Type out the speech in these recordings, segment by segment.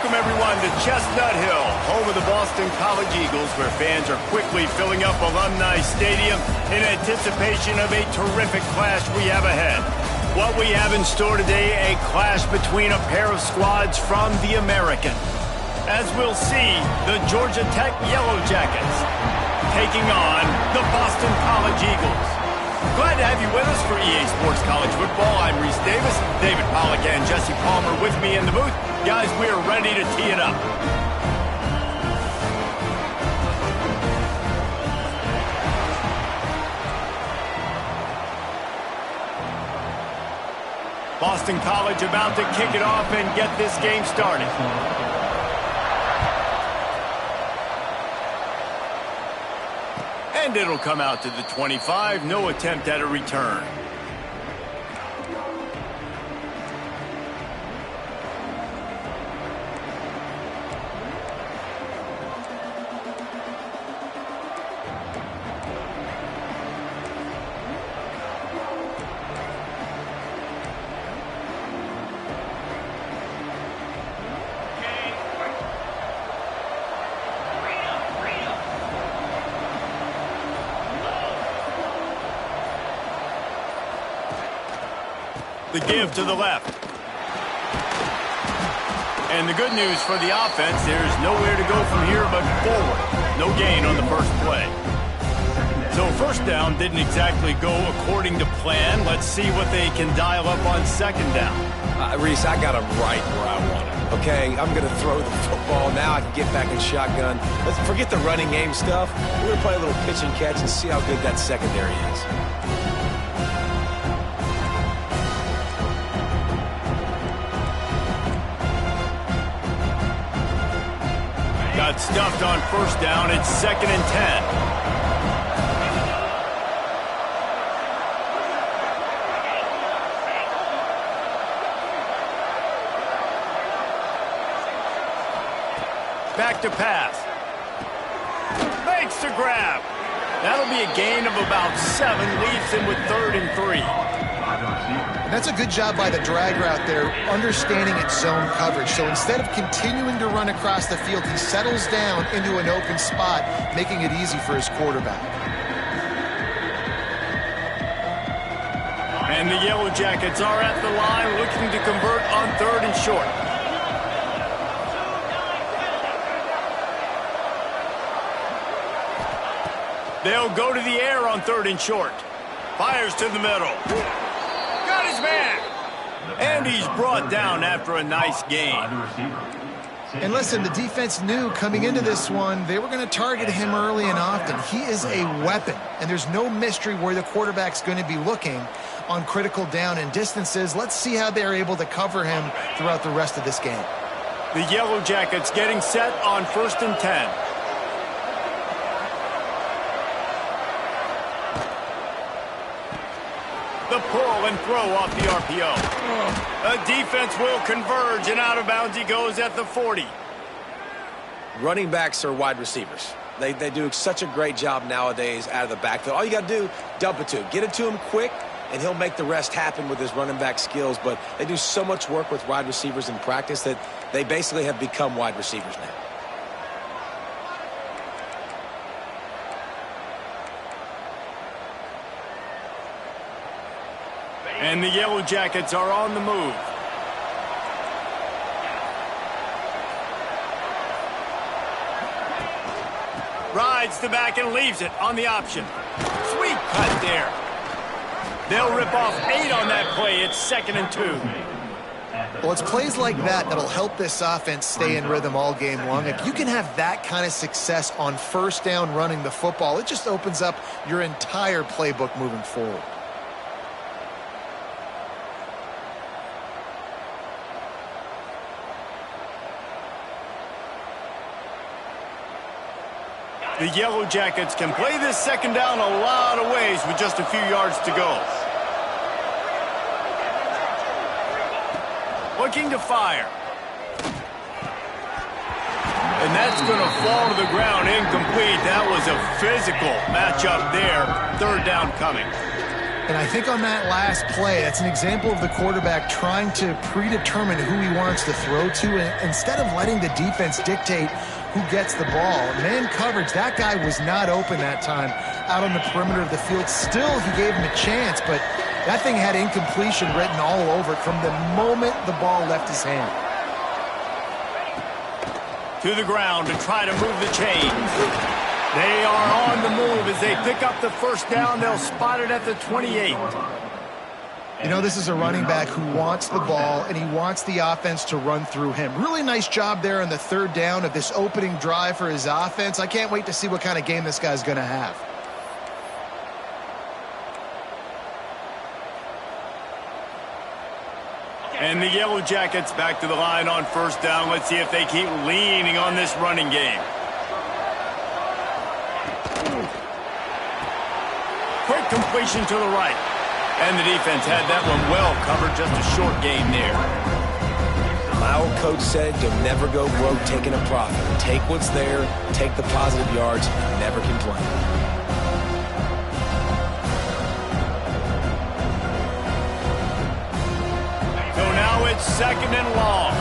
Welcome, everyone, to Chestnut Hill, home of the Boston College Eagles, where fans are quickly filling up Alumni Stadium in anticipation of a terrific clash we have ahead. What we have in store today, a clash between a pair of squads from the American. As we'll see, the Georgia Tech Yellow Jackets taking on the Boston College Eagles. Glad to have you with us for EA Sports College Football. I'm Reese Davis, David Pollack and Jesse Palmer with me in the booth. Guys, we are ready to tee it up. Boston College about to kick it off and get this game started. And it'll come out to the 25. No attempt at a return. The give to the left. And the good news for the offense, there's nowhere to go from here but forward. No gain on the first play. So first down didn't exactly go according to plan. Let's see what they can dial up on second down. Reese, I got him right where I want him. Okay, I'm going to throw the football. Now I can get back in shotgun. Let's forget the running game stuff. We're going to play a little pitch and catch and see how good that secondary is. Got stuffed on first down. It's 2nd and 10. Back to pass. Makes the grab. That'll be a gain of about 7. Leaves him with 3rd and 3. And that's a good job by the drag route there, understanding its zone coverage. So instead of continuing to run across the field, he settles down into an open spot, making it easy for his quarterback. And the Yellow Jackets are at the line looking to convert on 3rd and short. They'll go to the air on 3rd and short. Fires to the middle. Got his man. And he's brought down after a nice gain. And listen, the defense knew coming into this one, they were going to target him early and often. He is a weapon, and there's no mystery where the quarterback's going to be looking on critical down and distances. Let's see how they're able to cover him throughout the rest of this game. The Yellow Jackets getting set on 1st and 10. The pull and throw off the RPO. The defense will converge, and out of bounds he goes at the 40. Running backs are wide receivers. They do such a great job nowadays out of the backfield. All you got to do, dump it to him. Get it to him quick, and he'll make the rest happen with his running back skills. But they do so much work with wide receivers in practice that they basically have become wide receivers now. And the Yellow Jackets are on the move. Rides the back and leaves it on the option. Sweet cut there. They'll rip off 8 on that play. It's 2nd and 2. Well, it's plays like that that'll help this offense stay in rhythm all game long. If you can have that kind of success on first down running the football, it just opens up your entire playbook moving forward. The Yellow Jackets can play this second down a lot of ways with just a few yards to go. Looking to fire. And that's going to fall to the ground incomplete. That was a physical matchup there. 3rd down coming. And I think on that last play, that's an example of the quarterback trying to predetermine who he wants to throw to, and instead of letting the defense dictate who gets the ball. Man coverage, that guy was not open that time out on the perimeter of the field. Still, he gave him a chance, but that thing had incompletion written all over it from the moment the ball left his hand. To the ground to try to move the chains. They are on the move as they pick up the first down. They'll spot it at the 28. You know, this is a running back who wants the ball, and he wants the offense to run through him. Really nice job there on the third down of this opening drive for his offense. I can't wait to see what kind of game this guy's going to have. And the Yellow Jackets back to the line on first down. Let's see if they keep leaning on this running game. Quick completion to the right. And the defense had that one well covered. Just a short gain there. My old coach said you'll never go broke taking a profit. Take what's there, take the positive yards, never complain. So now it's second and long.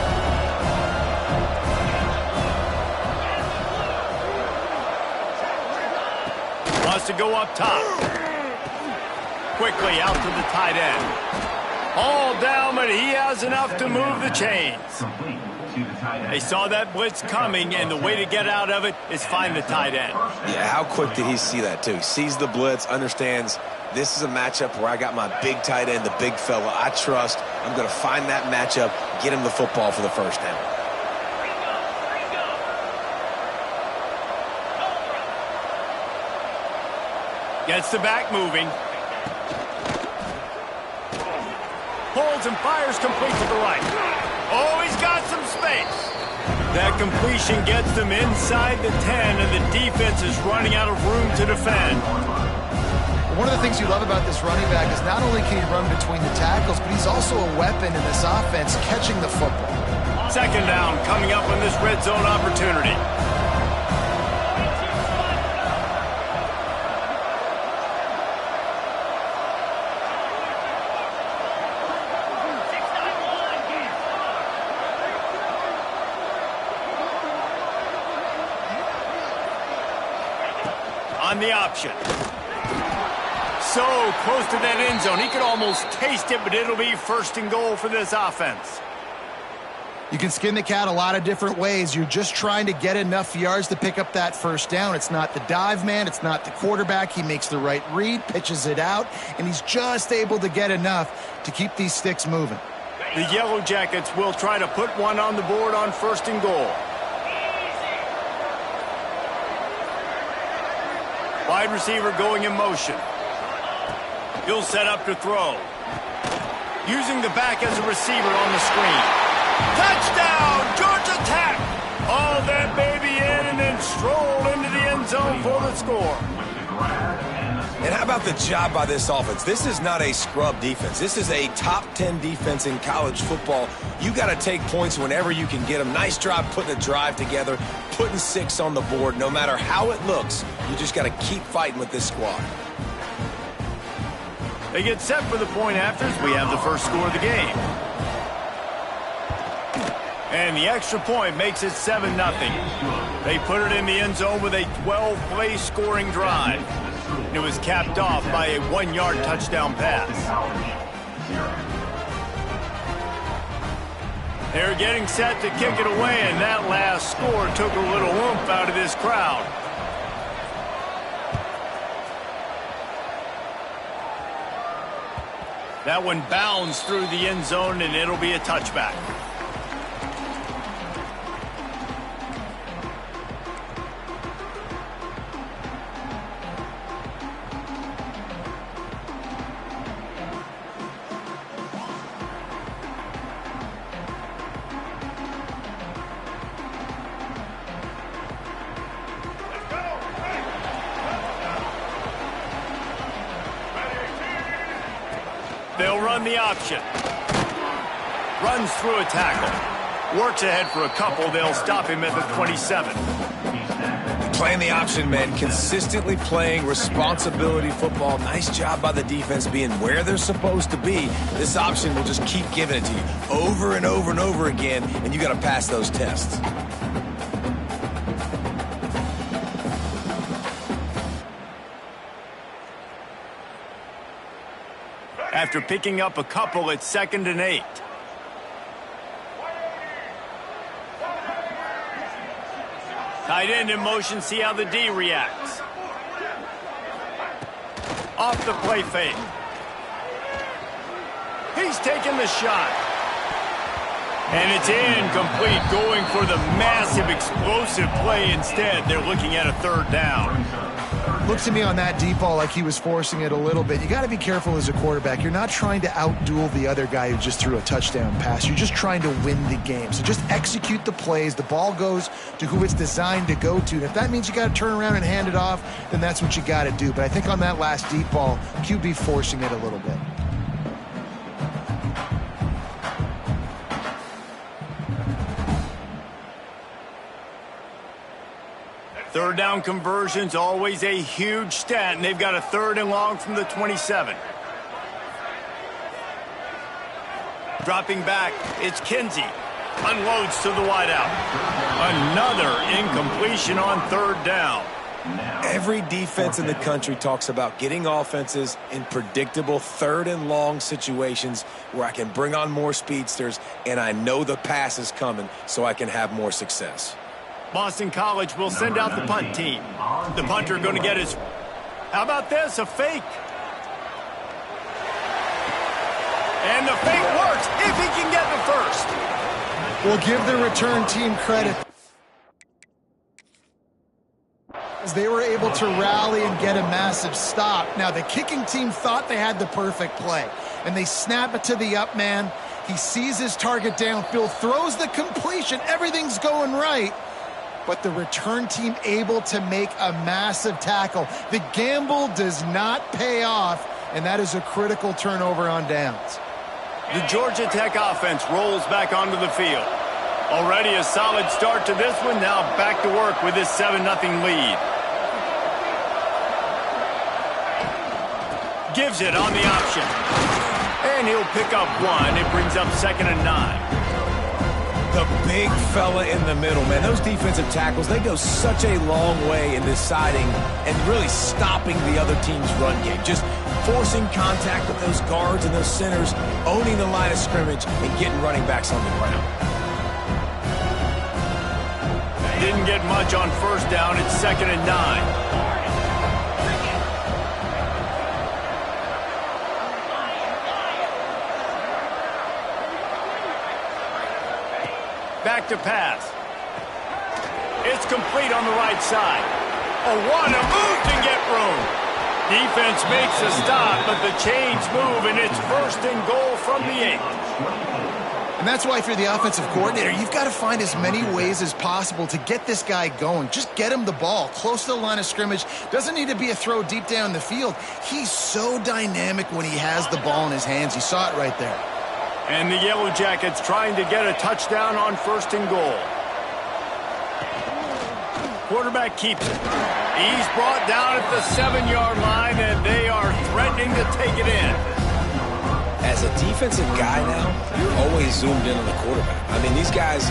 Wants to go up top. Quickly out to the tight end. All down, but he has enough to move the chains. They saw that blitz coming, and the way to get out of it is find the tight end. Yeah, how quick did he see that, too? He sees the blitz, understands this is a matchup where I got my big tight end, the big fella I trust. I'm going to find that matchup, get him the football for the first down. Gets the back moving. Holds and fires complete to the right. Oh, he's got some space. That completion gets them inside the 10, and the defense is running out of room to defend. One of the things you love about this running back is not only can he run between the tackles, but he's also a weapon in this offense catching the football. Second down coming up on this red zone opportunity. On the option. So close to that end zone. He could almost taste it, but it'll be first and goal for this offense. You can skin the cat a lot of different ways. You're just trying to get enough yards to pick up that first down. It's not the dive man. It's not the quarterback. He makes the right read, pitches it out, and he's just able to get enough to keep these sticks moving. The Yellow Jackets will try to put one on the board on first and goal. Wide receiver going in motion. He'll set up to throw. Using the back as a receiver on the screen. Touchdown, Georgia Tech! All that baby in and then stroll into the end zone for the score. And how about the job by this offense? This is not a scrub defense. This is a top 10 defense in college football. You got to take points whenever you can get them. Nice job putting a drive together, putting 6 on the board. No matter how it looks, you just got to keep fighting with this squad. They get set for the point afters. We have the first score of the game. And the extra point makes it 7-0. They put it in the end zone with a 12-play scoring drive. It was capped off by a 1-yard touchdown pass. They're getting set to kick it away, and that last score took a little oomph out of this crowd. That one bounds through the end zone, and it'll be a touchback. They'll run the option. Runs through a tackle. Works ahead for a couple. They'll stop him at the 27. Playing the option, man. Consistently playing responsibility football. Nice job by the defense being where they're supposed to be. This option will just keep giving it to you over and over and over again, and you got to pass those tests. After picking up a couple, it's 2nd and 8. Tight end in motion, see how the D reacts. Off the play fake. He's taking the shot. And it's incomplete, going for the massive explosive play instead. They're looking at a 3rd down. Looks to me on that deep ball like he was forcing it a little bit. You got to be careful as a quarterback. You're not trying to outduel the other guy who just threw a touchdown pass. You're just trying to win the game. So just execute the plays. The ball goes to who it's designed to go to. And if that means you got to turn around and hand it off, then that's what you got to do. But I think on that last deep ball, QB forcing it a little bit. Third down conversion's always a huge stat, and they've got a 3rd and long from the 27. Dropping back, it's Kinsey. Unloads to the wideout. Another incompletion on 3rd down. Every defense in the country talks about getting offenses in predictable 3rd and long situations where I can bring on more speedsters, and I know the pass is coming so I can have more success. Boston College will send out the punt team. The punter going to get his... How about this? A fake. And the fake works if he can get the first. We'll give the return team credit. As they were able to rally and get a massive stop. Now, the kicking team thought they had the perfect play. And they snap it to the up man. He sees his target downfield, throws the completion. Everything's going right. But the return team able to make a massive tackle. The gamble does not pay off, and that is a critical turnover on downs. The Georgia Tech offense rolls back onto the field. Already a solid start to this one. Now back to work with this 7-0 lead. Gives it on the option. And he'll pick up 1. It brings up 2nd and 9. The big fella in the middle, man. Those defensive tackles, they go such a long way in deciding and really stopping the other team's run game. Just forcing contact with those guards and those centers, owning the line of scrimmage, and getting running backs on the ground. Didn't get much on 1st down. It's 2nd and 9. Back to pass. It's complete on the right side. Oh, what a move to get room. Defense makes a stop, but the chains move, and it's 1st and goal from the 8. And that's why if you're the offensive coordinator, you've got to find as many ways as possible to get this guy going. Just get him the ball close to the line of scrimmage. Doesn't need to be a throw deep down the field. He's so dynamic when he has the ball in his hands. You saw it right there. And the Yellow Jackets trying to get a touchdown on 1st and goal. Quarterback keeps it. He's brought down at the 7-yard line, and they are threatening to take it in. As a defensive guy now, you're always zoomed in on the quarterback. I mean, these guys,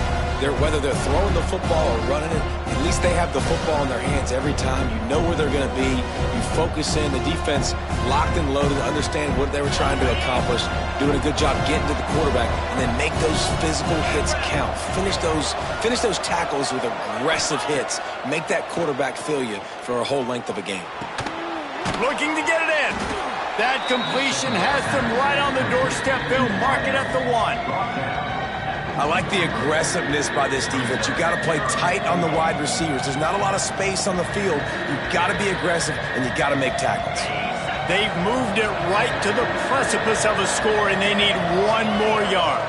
whether they're throwing the football or running it, at least they have the football in their hands every time. You know where they're going to be. You focus in. The defense locked and loaded, understand what they were trying to accomplish, doing a good job getting to the quarterback, and then make those physical hits count. Finish those tackles with aggressive hits. Make that quarterback feel you for a whole length of a game. Looking to get it in. That completion has them right on the doorstep. They'll mark it at the 1. I like the aggressiveness by this defense. You've got to play tight on the wide receivers. There's not a lot of space on the field. You've got to be aggressive, and you've got to make tackles. They've moved it right to the precipice of a score, and they need 1 more yard.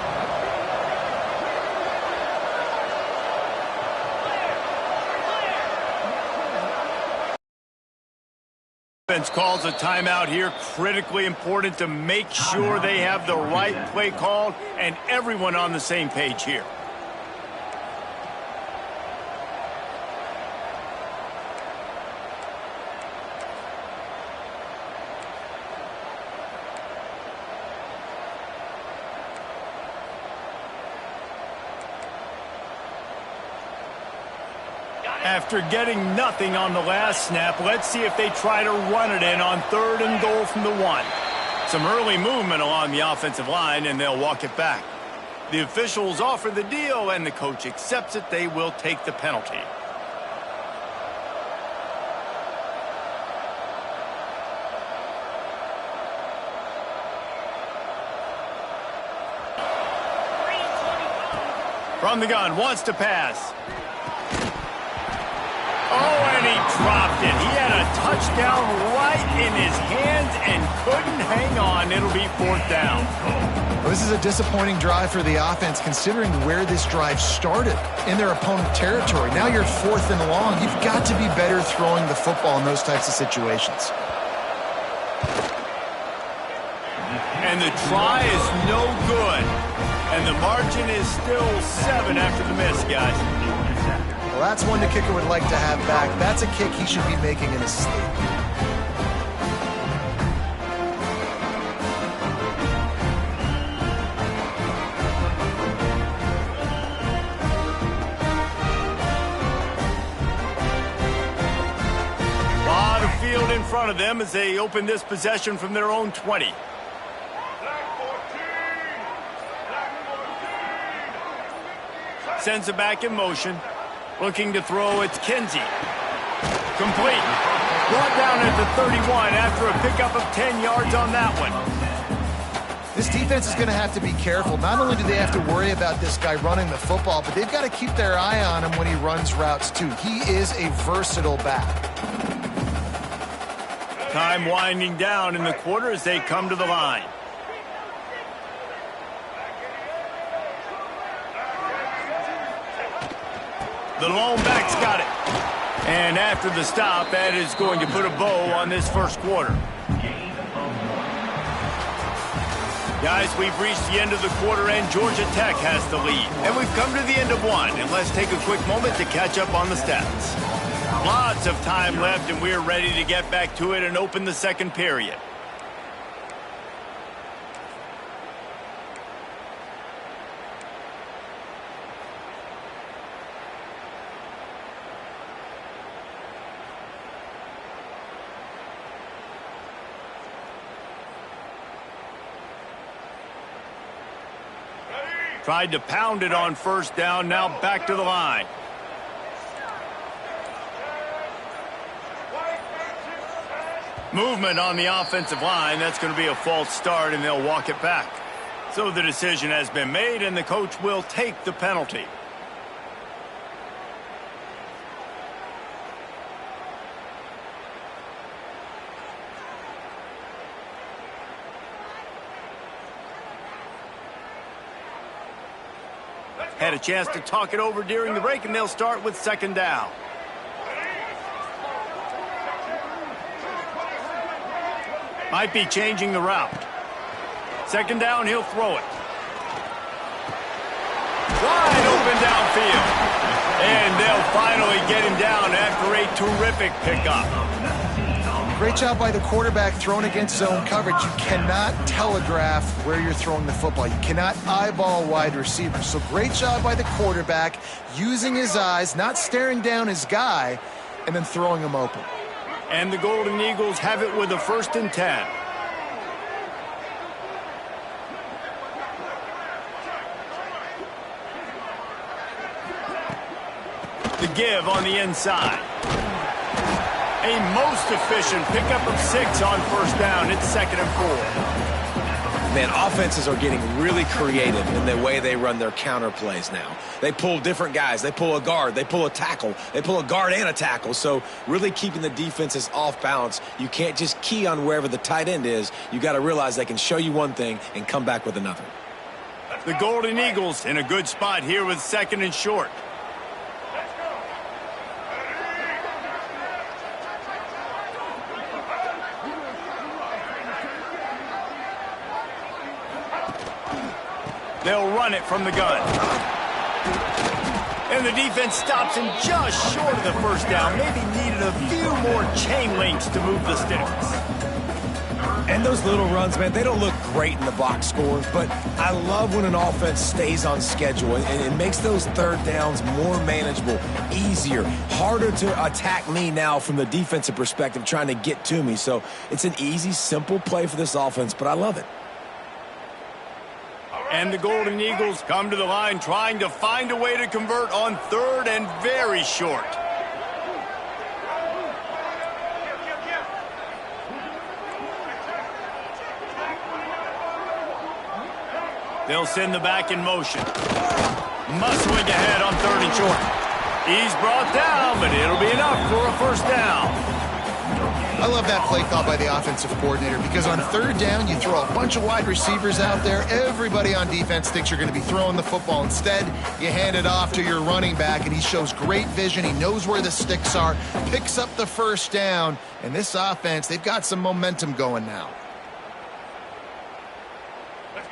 Defense calls a timeout here. Critically important to make sure they have the right play called and everyone on the same page here. After getting nothing on the last snap, let's see if they try to run it in on 3rd and goal from the 1. Some early movement along the offensive line, and they'll walk it back. The officials offer the deal, and the coach accepts it. They will take the penalty. From the gun, wants to pass. Oh, and he dropped it. He had a touchdown right in his hands and couldn't hang on. It'll be 4th down. Well, this is a disappointing drive for the offense, considering where this drive started in their opponent territory. Now you're 4th and long. You've got to be better throwing the football in those types of situations. And the try is no good. And the margin is still 7 after the miss, guys. Well, that's one the kicker would like to have back. That's a kick he should be making in his sleep. A lot of field in front of them as they open this possession from their own 20. Sends it back in motion. Looking to throw, it's Kinsey. Complete. Brought down at the 31 after a pickup of 10 yards on that one. This defense is going to have to be careful. Not only do they have to worry about this guy running the football, but they've got to keep their eye on him when he runs routes too. He is a versatile back. Time winding down in the quarter as they come to the line. The lone back's got it. And after the stop, that is going to put a bow on this first quarter. Guys, we've reached the end of the quarter, and Georgia Tech has the lead. And we've come to the end of one, and let's take a quick moment to catch up on the stats. Lots of time left, and we're ready to get back to it and open the second period. Tried to pound it on first down, now back to the line. Movement on the offensive line. That's going to be a false start, and they'll walk it back. So the decision has been made, and the coach will take the penalty. Had a chance to talk it over during the break, and they'll start with 2nd down. Might be changing the route. 2nd down, he'll throw it. Wide open downfield. And they'll finally get him down after a terrific pickup. Great job by the quarterback throwing against zone coverage. You cannot telegraph where you're throwing the football. You cannot eyeball wide receivers. So great job by the quarterback using his eyes, not staring down his guy, and then throwing him open. And the Golden Eagles have it with a 1st and 10. The give on the inside. A most efficient pickup of 6 on first down. It's 2nd and 4. Man, offenses are getting really creative in the way they run their counter plays now. They pull different guys. They pull a guard. They pull a tackle. They pull a guard and a tackle. So really keeping the defenses off balance. You can't just key on wherever the tight end is. You got to realize they can show you one thing and come back with another. The Golden Eagles in a good spot here with 2nd and short. They'll run it from the gun. And the defense stops him just short of the first down. Maybe needed a few more chain links to move the sticks. And those little runs, man, they don't look great in the box score, but I love when an offense stays on schedule, and it makes those third downs more manageable, easier, harder to attack me now from the defensive perspective trying to get to me. So it's an easy, simple play for this offense, but I love it. And the Golden Eagles come to the line trying to find a way to convert on third and very short. They'll send the back in motion. Muscling ahead on third and short. He's brought down, but it'll be enough for a first down. I love that play call by the offensive coordinator because on third down, you throw a bunch of wide receivers out there. Everybody on defense thinks you're going to be throwing the football. Instead, you hand it off to your running back, and he shows great vision. He knows where the sticks are, picks up the first down. And this offense, they've got some momentum going now.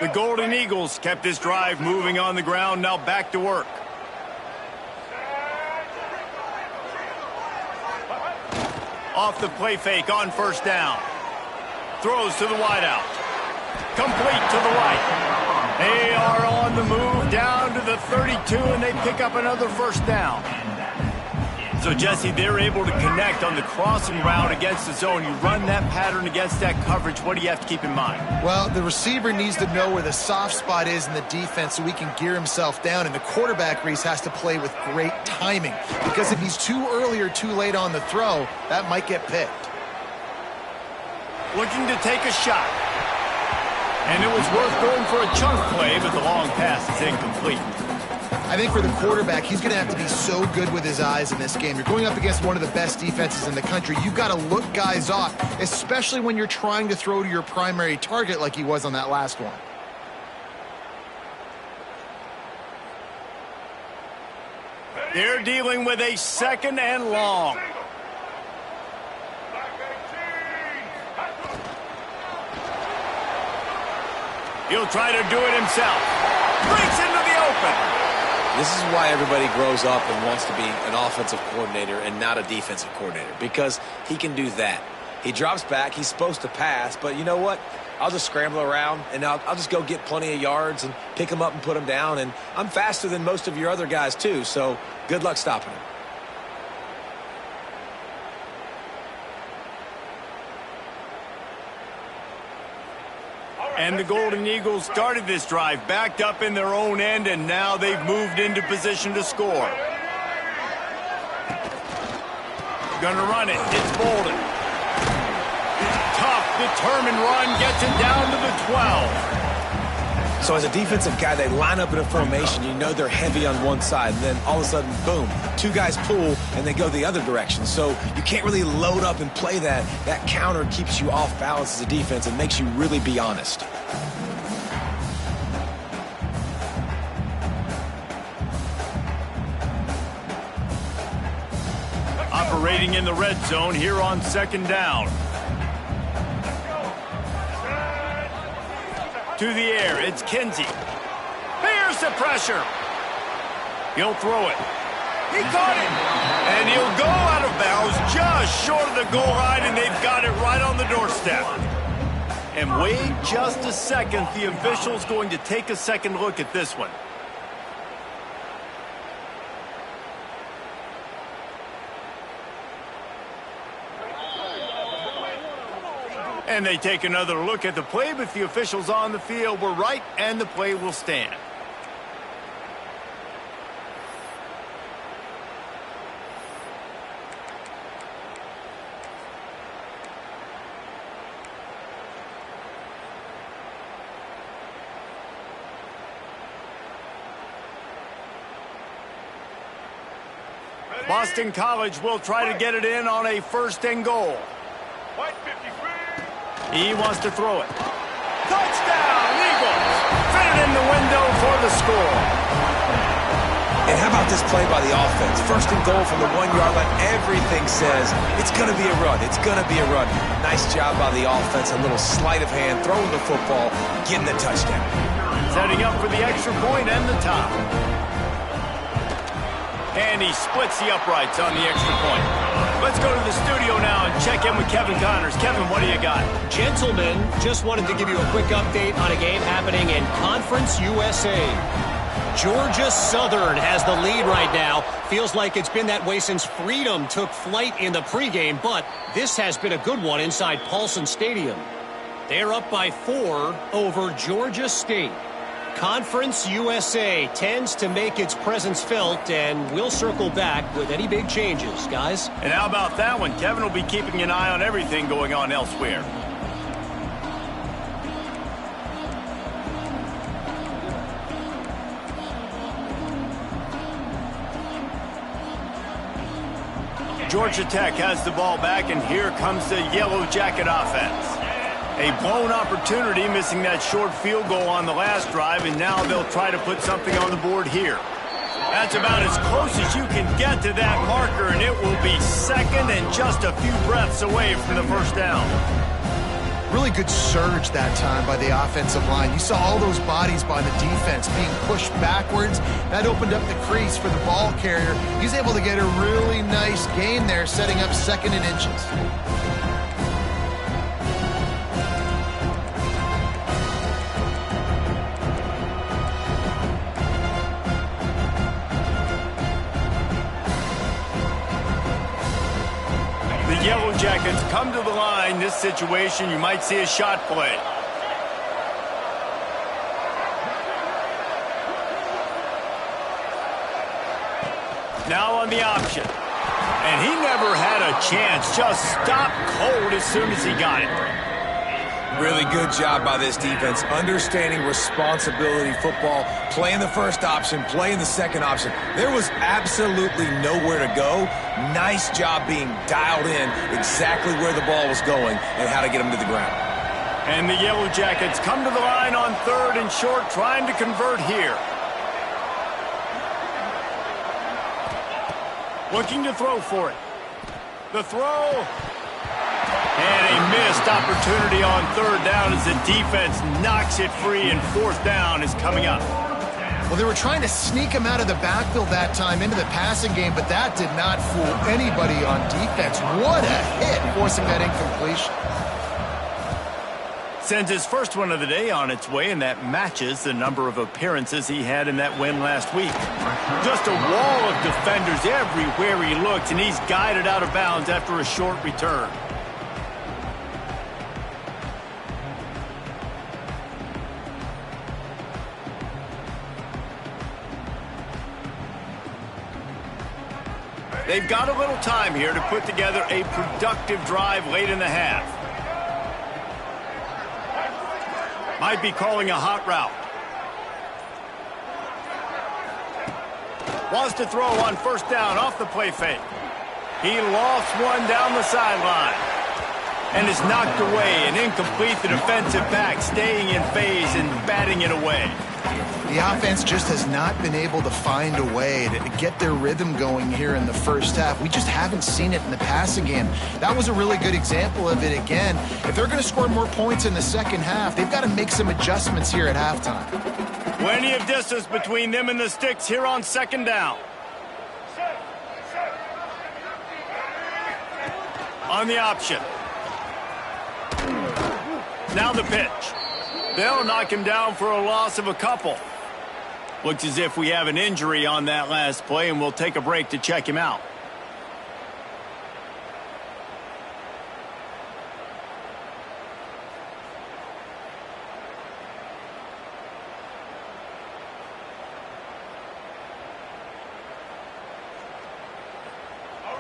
The Golden Eagles kept this drive moving on the ground. Now back to work. Off the play fake on first down. Throws to the wideout. Complete to the right. They are on the move down to the 32, and they pick up another first down. So, Jesse, they're able to connect on the crossing route against the zone. You run that pattern against that coverage. What do you have to keep in mind? Well, the receiver needs to know where the soft spot is in the defense so he can gear himself down. And the quarterback, Reese, has to play with great timing. Because if he's too early or too late on the throw, that might get picked. Looking to take a shot. And it was worth going for a chunk play, but the long pass is incomplete. I think for the quarterback, he's going to have to be so good with his eyes in this game. You're going up against one of the best defenses in the country. You've got to look guys off, especially when you're trying to throw to your primary target like he was on that last one. They're dealing with a second and long. He'll try to do it himself. Breaks into the open. This is why everybody grows up and wants to be an offensive coordinator and not a defensive coordinator, because he can do that. He drops back. He's supposed to pass, but you know what? I'll just scramble around, and I'll just go get plenty of yards and pick him up and put him down, and I'm faster than most of your other guys too, so good luck stopping him. And the Golden Eagles started this drive backed up in their own end, and now they've moved into position to score. Gonna run it. It's Bolden. Tough, determined run gets it down to the 12. So as a defensive guy, they line up in a formation. You know they're heavy on one side, and then all of a sudden, boom, two guys pull, and they go the other direction. So you can't really load up and play that. That counter keeps you off balance as a defense and makes you really be honest. Operating in the red zone here on second down. To the air, it's Kinsey. Here's the pressure. He'll throw it. He caught it. And he'll go out of bounds just short of the goal line, and they've got it right on the doorstep. And wait just a second. The official's going to take a second look at this one. And they take another look at the play, but the officials on the field were right, and the play will stand. Boston College will try to get it in on a first and goal. He wants to throw it. Touchdown, Eagles! Fit it in the window for the score. And how about this play by the offense? First and goal from the 1 yard line. Everything says it's going to be a run. It's going to be a run. Nice job by the offense. A little sleight of hand, throwing the football, getting the touchdown. Setting up for the extra point and the top. And he splits the uprights on the extra point. Let's go to the studio now and check in with Kevin Connors. Kevin, what do you got? Gentlemen, just wanted to give you a quick update on a game happening in Conference USA. Georgia Southern has the lead right now. Feels like it's been that way since Freedom took flight in the pregame, but this has been a good one inside Paulson Stadium. They're up by 4 over Georgia State. Conference USA tends to make its presence felt, and we'll circle back with any big changes, guys. And how about that one? Kevin will be keeping an eye on everything going on elsewhere. Georgia Tech has the ball back, and here comes the Yellow Jacket offense. A blown opportunity, missing that short field goal on the last drive, and now they'll try to put something on the board here. That's about as close as you can get to that marker, and it will be second and just a few breaths away from the first down. Really good surge that time by the offensive line. You saw all those bodies by the defense being pushed backwards. That opened up the crease for the ball carrier. He's able to get a really nice gain there, setting up 2nd and inches. Yellow Jackets come to the line. This situation, you might see a shot play. Now on the option. And he never had a chance. Just stopped cold as soon as he got it. Really good job by this defense, understanding responsibility football, playing the first option, playing the second option. There was absolutely nowhere to go. Nice job being dialed in exactly where the ball was going and how to get him to the ground. And the Yellow Jackets come to the line on 3rd and short, trying to convert here. Looking to throw for it. The throw. And a missed opportunity on 3rd down as the defense knocks it free, and 4th down is coming up. Well, they were trying to sneak him out of the backfield that time into the passing game, but that did not fool anybody on defense. What a hit, forcing that incompletion. Sends his first one of the day on its way, and that matches the number of appearances he had in that win last week. Just a wall of defenders everywhere he looks, and he's guided out of bounds after a short return. They've got a little time here to put together a productive drive late in the half. Might be calling a hot route. Wants to throw on 1st down off the play fake. He lost one down the sideline and is knocked away and incomplete. The defensive back staying in phase and batting it away. The offense just has not been able to find a way to get their rhythm going here in the first half. We just haven't seen it in the passing game. That was a really good example of it again. If they're going to score more points in the second half, they've got to make some adjustments here at halftime. Plenty of distance between them and the sticks here on 2nd down. On the option. Now the pitch. They'll knock him down for a loss of a couple. Looks as if we have an injury on that last play, and we'll take a break to check him out.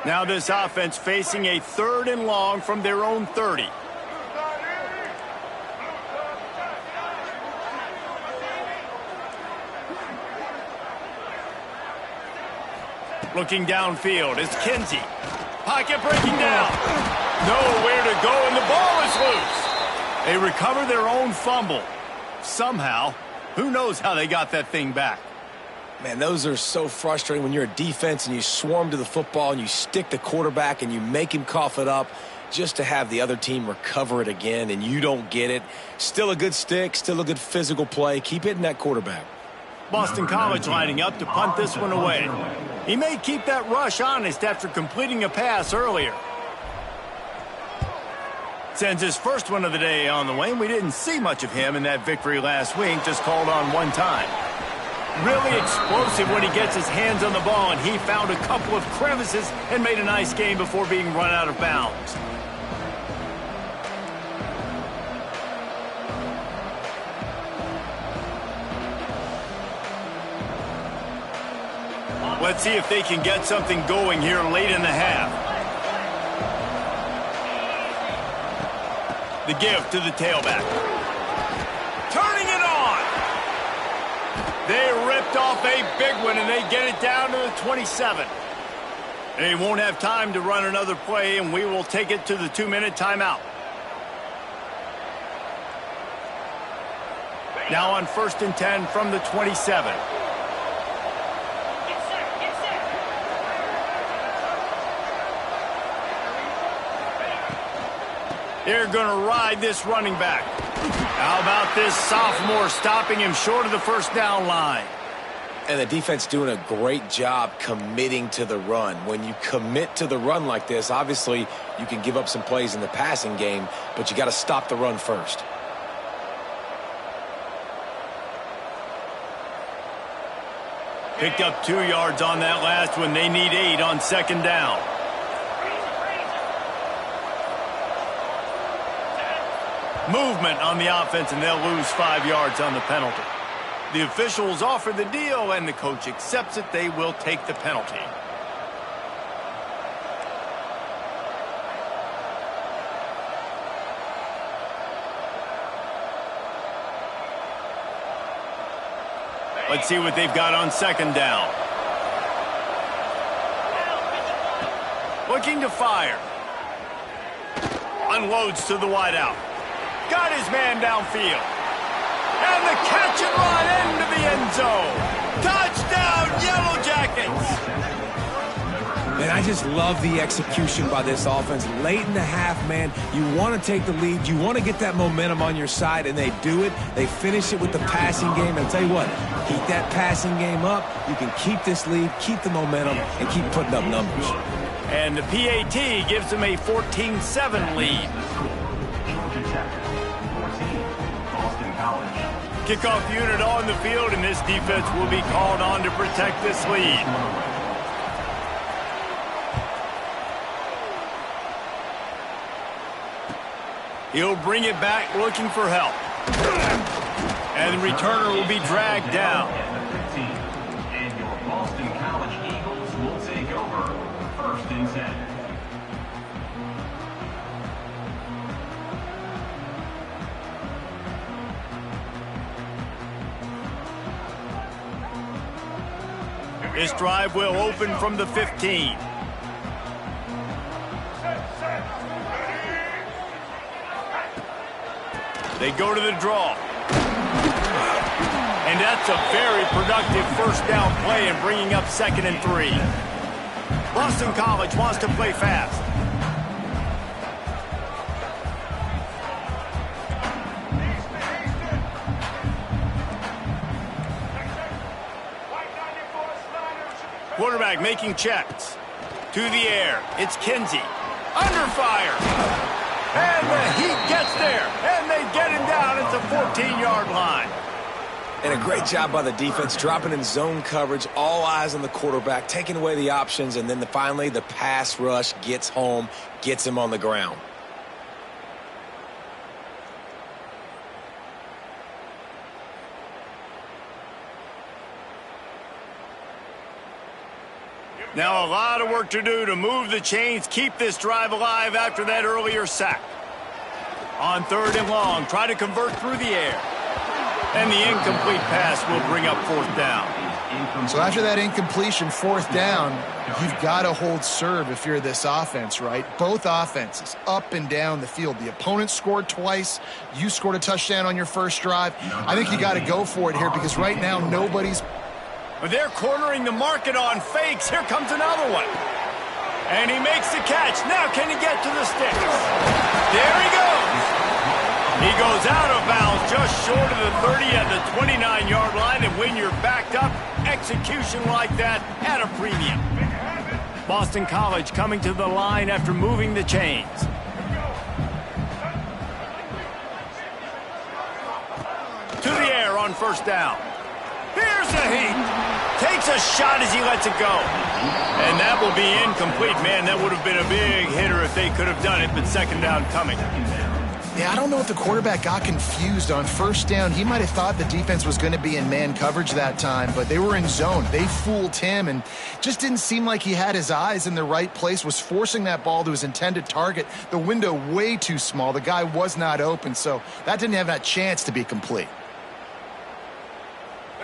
Now this offense facing a 3rd and long from their own 30. Looking downfield is Kinsey. Pocket breaking down. Nowhere to go, and the ball is loose. They recover their own fumble. Somehow, who knows how they got that thing back. Man, those are so frustrating when you're a defense and you swarm to the football and you stick the quarterback and you make him cough it up just to have the other team recover it again and you don't get it. Still a good stick, still a good physical play. Keep hitting that quarterback. Boston College lining up to punt this one away. He may keep that rush honest after completing a pass earlier. Sends his first one of the day on the way. We didn't see much of him in that victory last week, just called on one time. Really explosive when he gets his hands on the ball, and he found a couple of crevices and made a nice game before being run out of bounds. Let's see if they can get something going here late in the half. The give to the tailback. Turning it on. They ripped off a big one, and they get it down to the 27. They won't have time to run another play, and we will take it to the 2-minute timeout. Now on 1st and 10 from the 27. They're going to ride this running back. How about this sophomore stopping him short of the first down line? And the defense doing a great job committing to the run. When you commit to the run like this, obviously you can give up some plays in the passing game, but you got to stop the run first. Picked up 2 yards on that last one. They need 8 on 2nd down. Movement on the offense, and they'll lose 5 yards on the penalty. The officials offer the deal, and the coach accepts it. They will take the penalty. Let's see what they've got on 2nd down. Looking to fire. Unloads to the wideout. Got his man downfield. And the catch and run into the end zone. Touchdown, Yellow Jackets. Man, I just love the execution by this offense. Late in the half, man, you want to take the lead. You want to get that momentum on your side, and they do it. They finish it with the passing game. And I'll tell you what, keep that passing game up. You can keep this lead, keep the momentum, and keep putting up numbers. And the PAT gives them a 14-7 lead. Kickoff unit on the field, and this defense will be called on to protect this lead. He'll bring it back looking for help. And the returner will be dragged down. And your Boston College Eagles will take over 1st and 10. This drive will open from the 15. They go to the draw. And that's a very productive first down play and bringing up 2nd and 3. Boston College wants to play fast. Quarterback making checks. To the air. It's Kinsey. Under fire. And the Heat gets there. And they get him down at the 14-yard line. And a great job by the defense, dropping in zone coverage, all eyes on the quarterback, taking away the options, and then finally the pass rush gets home, gets him on the ground. Now a lot of work to do to move the chains, keep this drive alive after that earlier sack. On 3rd and long, try to convert through the air. And the incomplete pass will bring up 4th down. So after that incompletion, 4th down, you've got to hold serve if you're this offense, right? Both offenses up and down the field. The opponent scored twice. You scored a touchdown on your first drive. I think you got to go for it here because right now nobody's... They're cornering the market on fakes. Here comes another one. And he makes the catch. Now can he get to the sticks? There he goes. He goes out of bounds just short of the 30 at the 29-yard line, and when you're backed up, execution like that at a premium. Boston College coming to the line after moving the chains. To the air on first down. Here's the heat. Takes a shot as he lets it go. And that will be incomplete. Man, that would have been a big hitter if they could have done it, but second down coming. Yeah, I don't know if the quarterback got confused on first down. He might have thought the defense was going to be in man coverage that time, but they were in zone. They fooled him and just didn't seem like he had his eyes in the right place, was forcing that ball to his intended target. The window way too small. The guy was not open, so that didn't have that chance to be complete.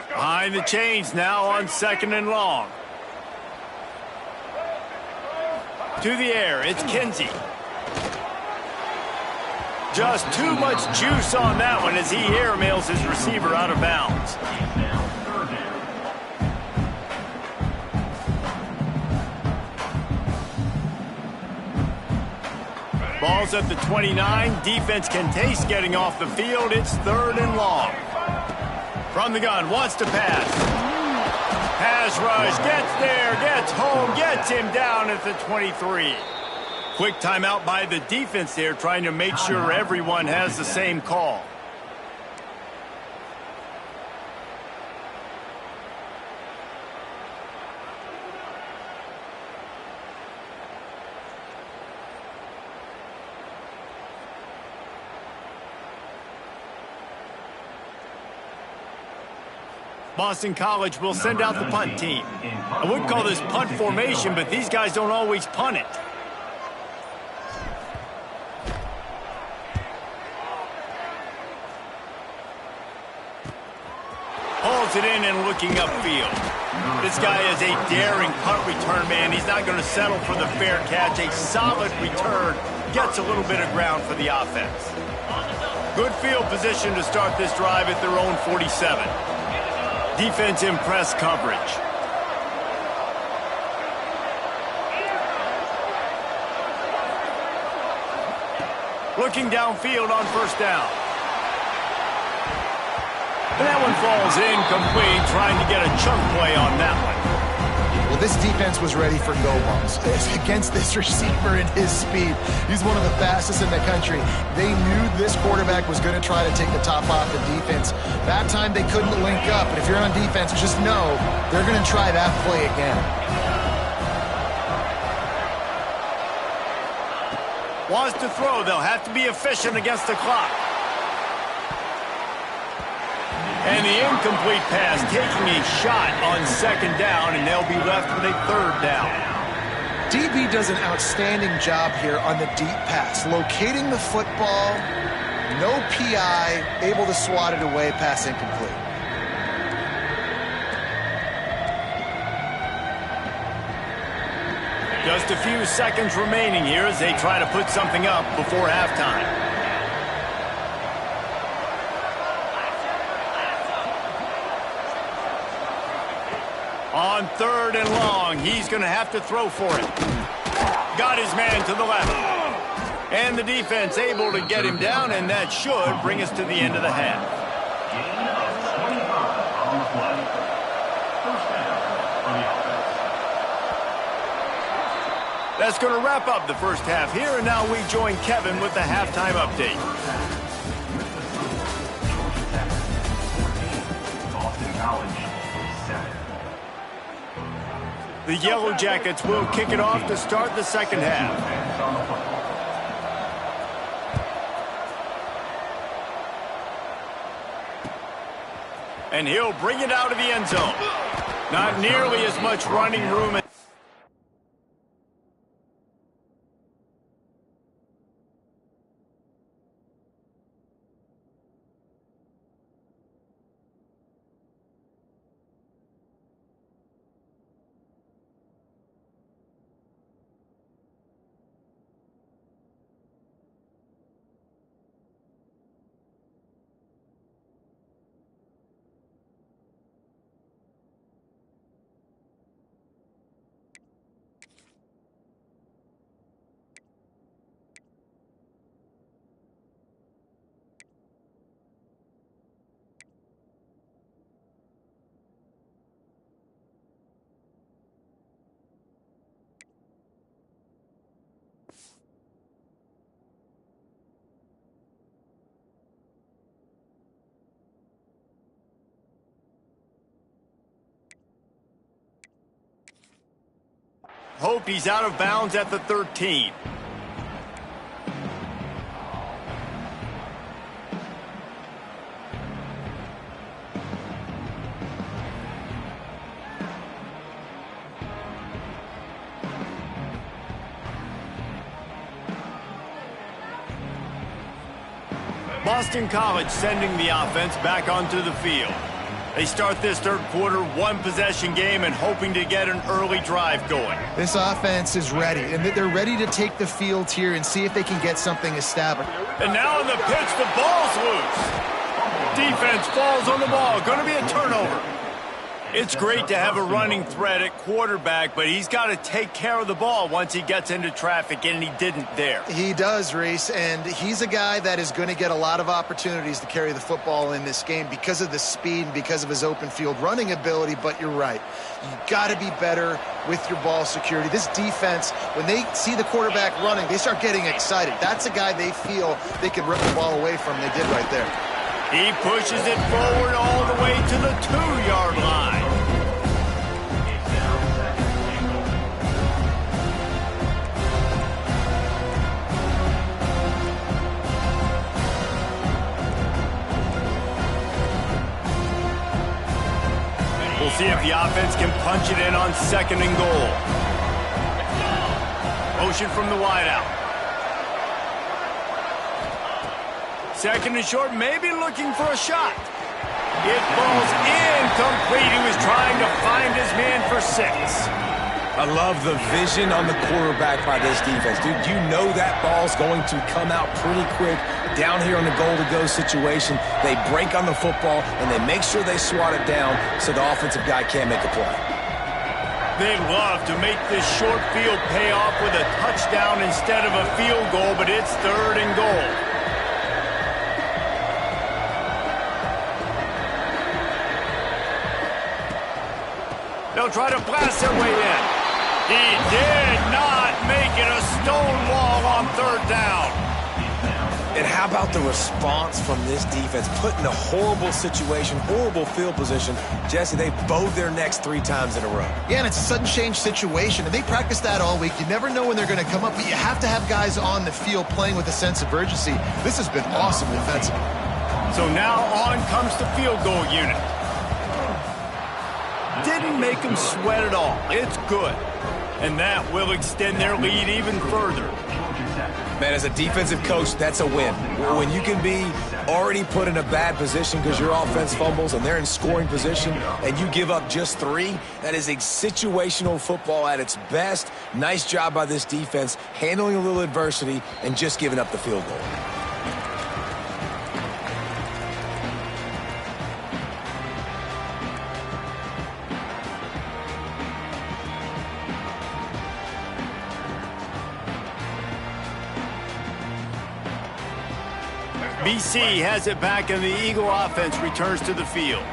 Behind the chains now on second and long. To the air, it's Kinsey. Just too much juice on that one as he airmails his receiver out of bounds. Ball's at the 29. Defense can taste getting off the field. It's third and long. From the gun, wants to pass. Pass rush, gets there, gets home, gets him down at the 23. Quick timeout by the defense there, trying to make sure everyone has the same call. Boston College will send out the punt team. I would call this punt formation, but these guys don't always punt it. Holds it in and looking upfield. This guy is a daring punt return man. He's not going to settle for the fair catch. A solid return. Gets a little bit of ground for the offense. Good field position to start this drive at their own 47. Defense in press coverage. Looking downfield on first down. And that one falls incomplete, trying to get a chunk play on that one. Well, this defense was ready for go balls. Against this receiver and his speed, he's one of the fastest in the country. They knew this quarterback was going to try to take the top off the defense. That time they couldn't link up, but if you're on defense, just know they're going to try that play again. Wants to throw. They'll have to be efficient against the clock. And the incomplete pass, taking a shot on second down, and they'll be left with a third down. DB does an outstanding job here on the deep pass, locating the football, no PI, able to swat it away, pass incomplete. Just a few seconds remaining here as they try to put something up before halftime. On third and long, he's going to have to throw for it. Got his man to the left. And the defense able to get him down, and that should bring us to the end of the half. Gain of 25 on the play. First down for the offense. That's going to wrap up the first half here, and now we join Kevin with the halftime update. Boston College 7. The Yellow Jackets will kick it off to start the second half. And he'll bring it out of the end zone. Not nearly as much running room. hoped he's out of bounds at the 13. Boston College sending the offense back onto the field. They start this third quarter one-possession game and hoping to get an early drive going. This offense is ready, and they're ready to take the field here and see if they can get something established. And now on the pitch, the ball's loose. Defense falls on the ball. Going to be a turnover. It's great to have a running threat at quarterback, but he's got to take care of the ball once he gets into traffic, and he didn't there. He does, Reese, and he's a guy that is going to get a lot of opportunities to carry the football in this game because of the speed and because of his open field running ability, but you're right. You've got to be better with your ball security. This defense, when they see the quarterback running, they start getting excited. That's a guy they feel they can rip the ball away from. They did right there. He pushes it forward all the way to the 2-yard line. We'll see if the offense can punch it in on 2nd and goal. Motion from the wideout. 2nd and short, maybe looking for a shot. It falls incomplete. He was trying to find his man for 6. I love the vision on the quarterback by this defense. Dude, you know that ball's going to come out pretty quick. Down here on the goal-to-go situation, they break on the football, and they make sure they swat it down so the offensive guy can't make a play. They'd love to make this short field pay off with a touchdown instead of a field goal, but it's 3rd and goal. They'll try to blast their way in. He did not make it a stone wall on 3rd down. And how about the response from this defense? Put in a horrible situation, horrible field position. Jesse, they bowed their necks 3 times in a row. Yeah, and it's a sudden change situation, and they practice that all week. You never know when they're going to come up, but you have to have guys on the field playing with a sense of urgency. This has been awesome defensively. So now on comes the field goal unit. Didn't make them sweat at all. It's good. And that will extend their lead even further. Man, as a defensive coach, that's a win. When you can be already put in a bad position because your offense fumbles and they're in scoring position and you give up just 3, that is a situational football at its best. Nice job by this defense, handling a little adversity and just giving up the field goal. BC has it back, and the Eagle offense returns to the field.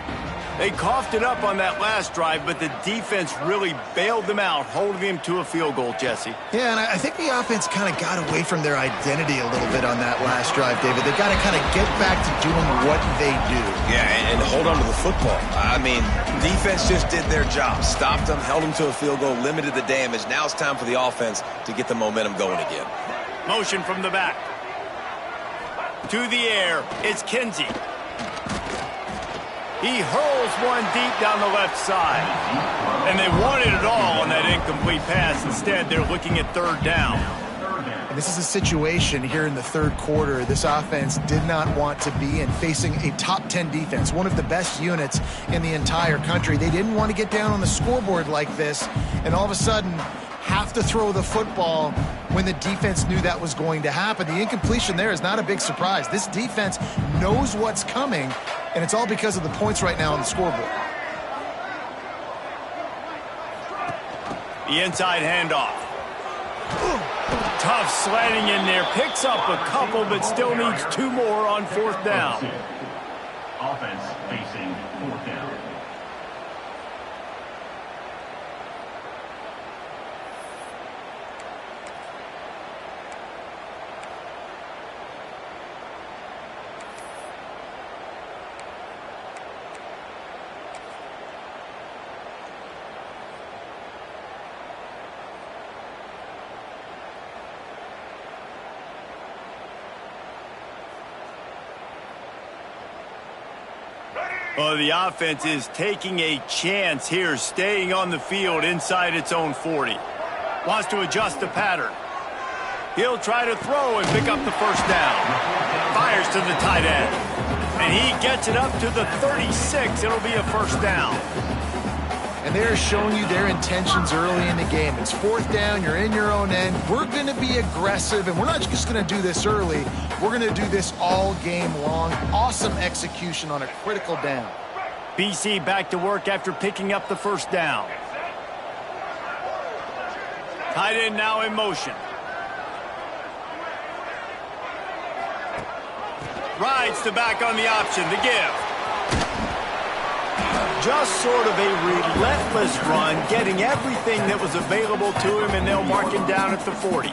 They coughed it up on that last drive, but the defense really bailed them out, holding them to a field goal, Jesse. Yeah, and I think the offense kind of got away from their identity a little bit on that last drive, David. They got to kind of get back to doing what they do. Yeah, and hold on to the football. I mean, defense just did their job. Stopped them, held them to a field goal, limited the damage. Now it's time for the offense to get the momentum going again. Motion from the back. To the air, it's Kinsey. He hurls one deep down the left side. And they wanted it all on that incomplete pass. Instead, they're looking at 3rd down. And this is a situation here in the 3rd quarter this offense did not want to be in, facing a top 10 defense, one of the best units in the entire country. They didn't want to get down on the scoreboard like this, and all of a sudden have to throw the football when the defense knew that was going to happen. The incompletion there is not a big surprise. This defense knows what's coming, and it's all because of the points right now on the scoreboard. The inside handoff. Tough slanting in there. Picks up a couple, but still needs 2 more on 4th down. Offense facing 4th down. Well, the offense is taking a chance here, staying on the field inside its own 40. Wants to adjust the pattern. He'll try to throw and pick up the first down. Fires to the tight end. And he gets it up to the 36. It'll be a first down. And they're showing you their intentions early in the game. It's fourth down. You're in your own end. We're going to be aggressive, and we're not just going to do this early. We're going to do this all game long. Awesome execution on a critical down. BC back to work after picking up the first down. Tight end now in motion. Rides the back on the option, the give. Just sort of a relentless run, getting everything that was available to him, and they'll mark him down at the 40.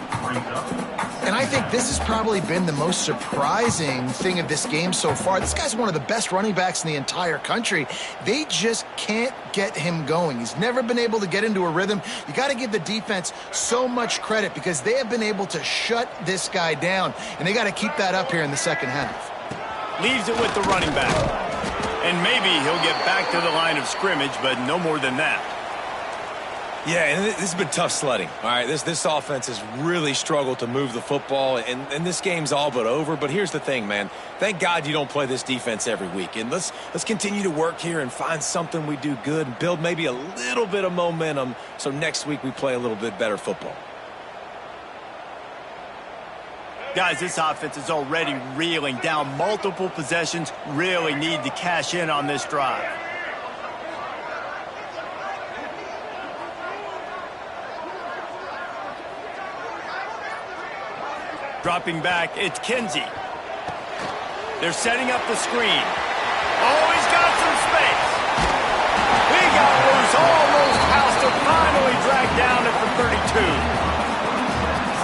And I think this has probably been the most surprising thing of this game so far. This guy's one of the best running backs in the entire country. They just can't get him going. He's never been able to get into a rhythm. You got to give the defense so much credit because they have been able to shut this guy down, and they got to keep that up here in the second half. Leaves it with the running back. And maybe he'll get back to the line of scrimmage, but no more than that. Yeah, and this has been tough sledding. All right, this offense has really struggled to move the football, and this game's all but over. But here's the thing, man. Thank God you don't play this defense every week. And let's continue to work here and find something we do good and build maybe a little bit of momentum so next week we play a little bit better football. Guys, this offense is already reeling down multiple possessions. Really need to cash in on this drive. Dropping back, it's Kinsey. They're setting up the screen. Oh, he's got some space. He got loose, almost housed to finally drag down at the 32.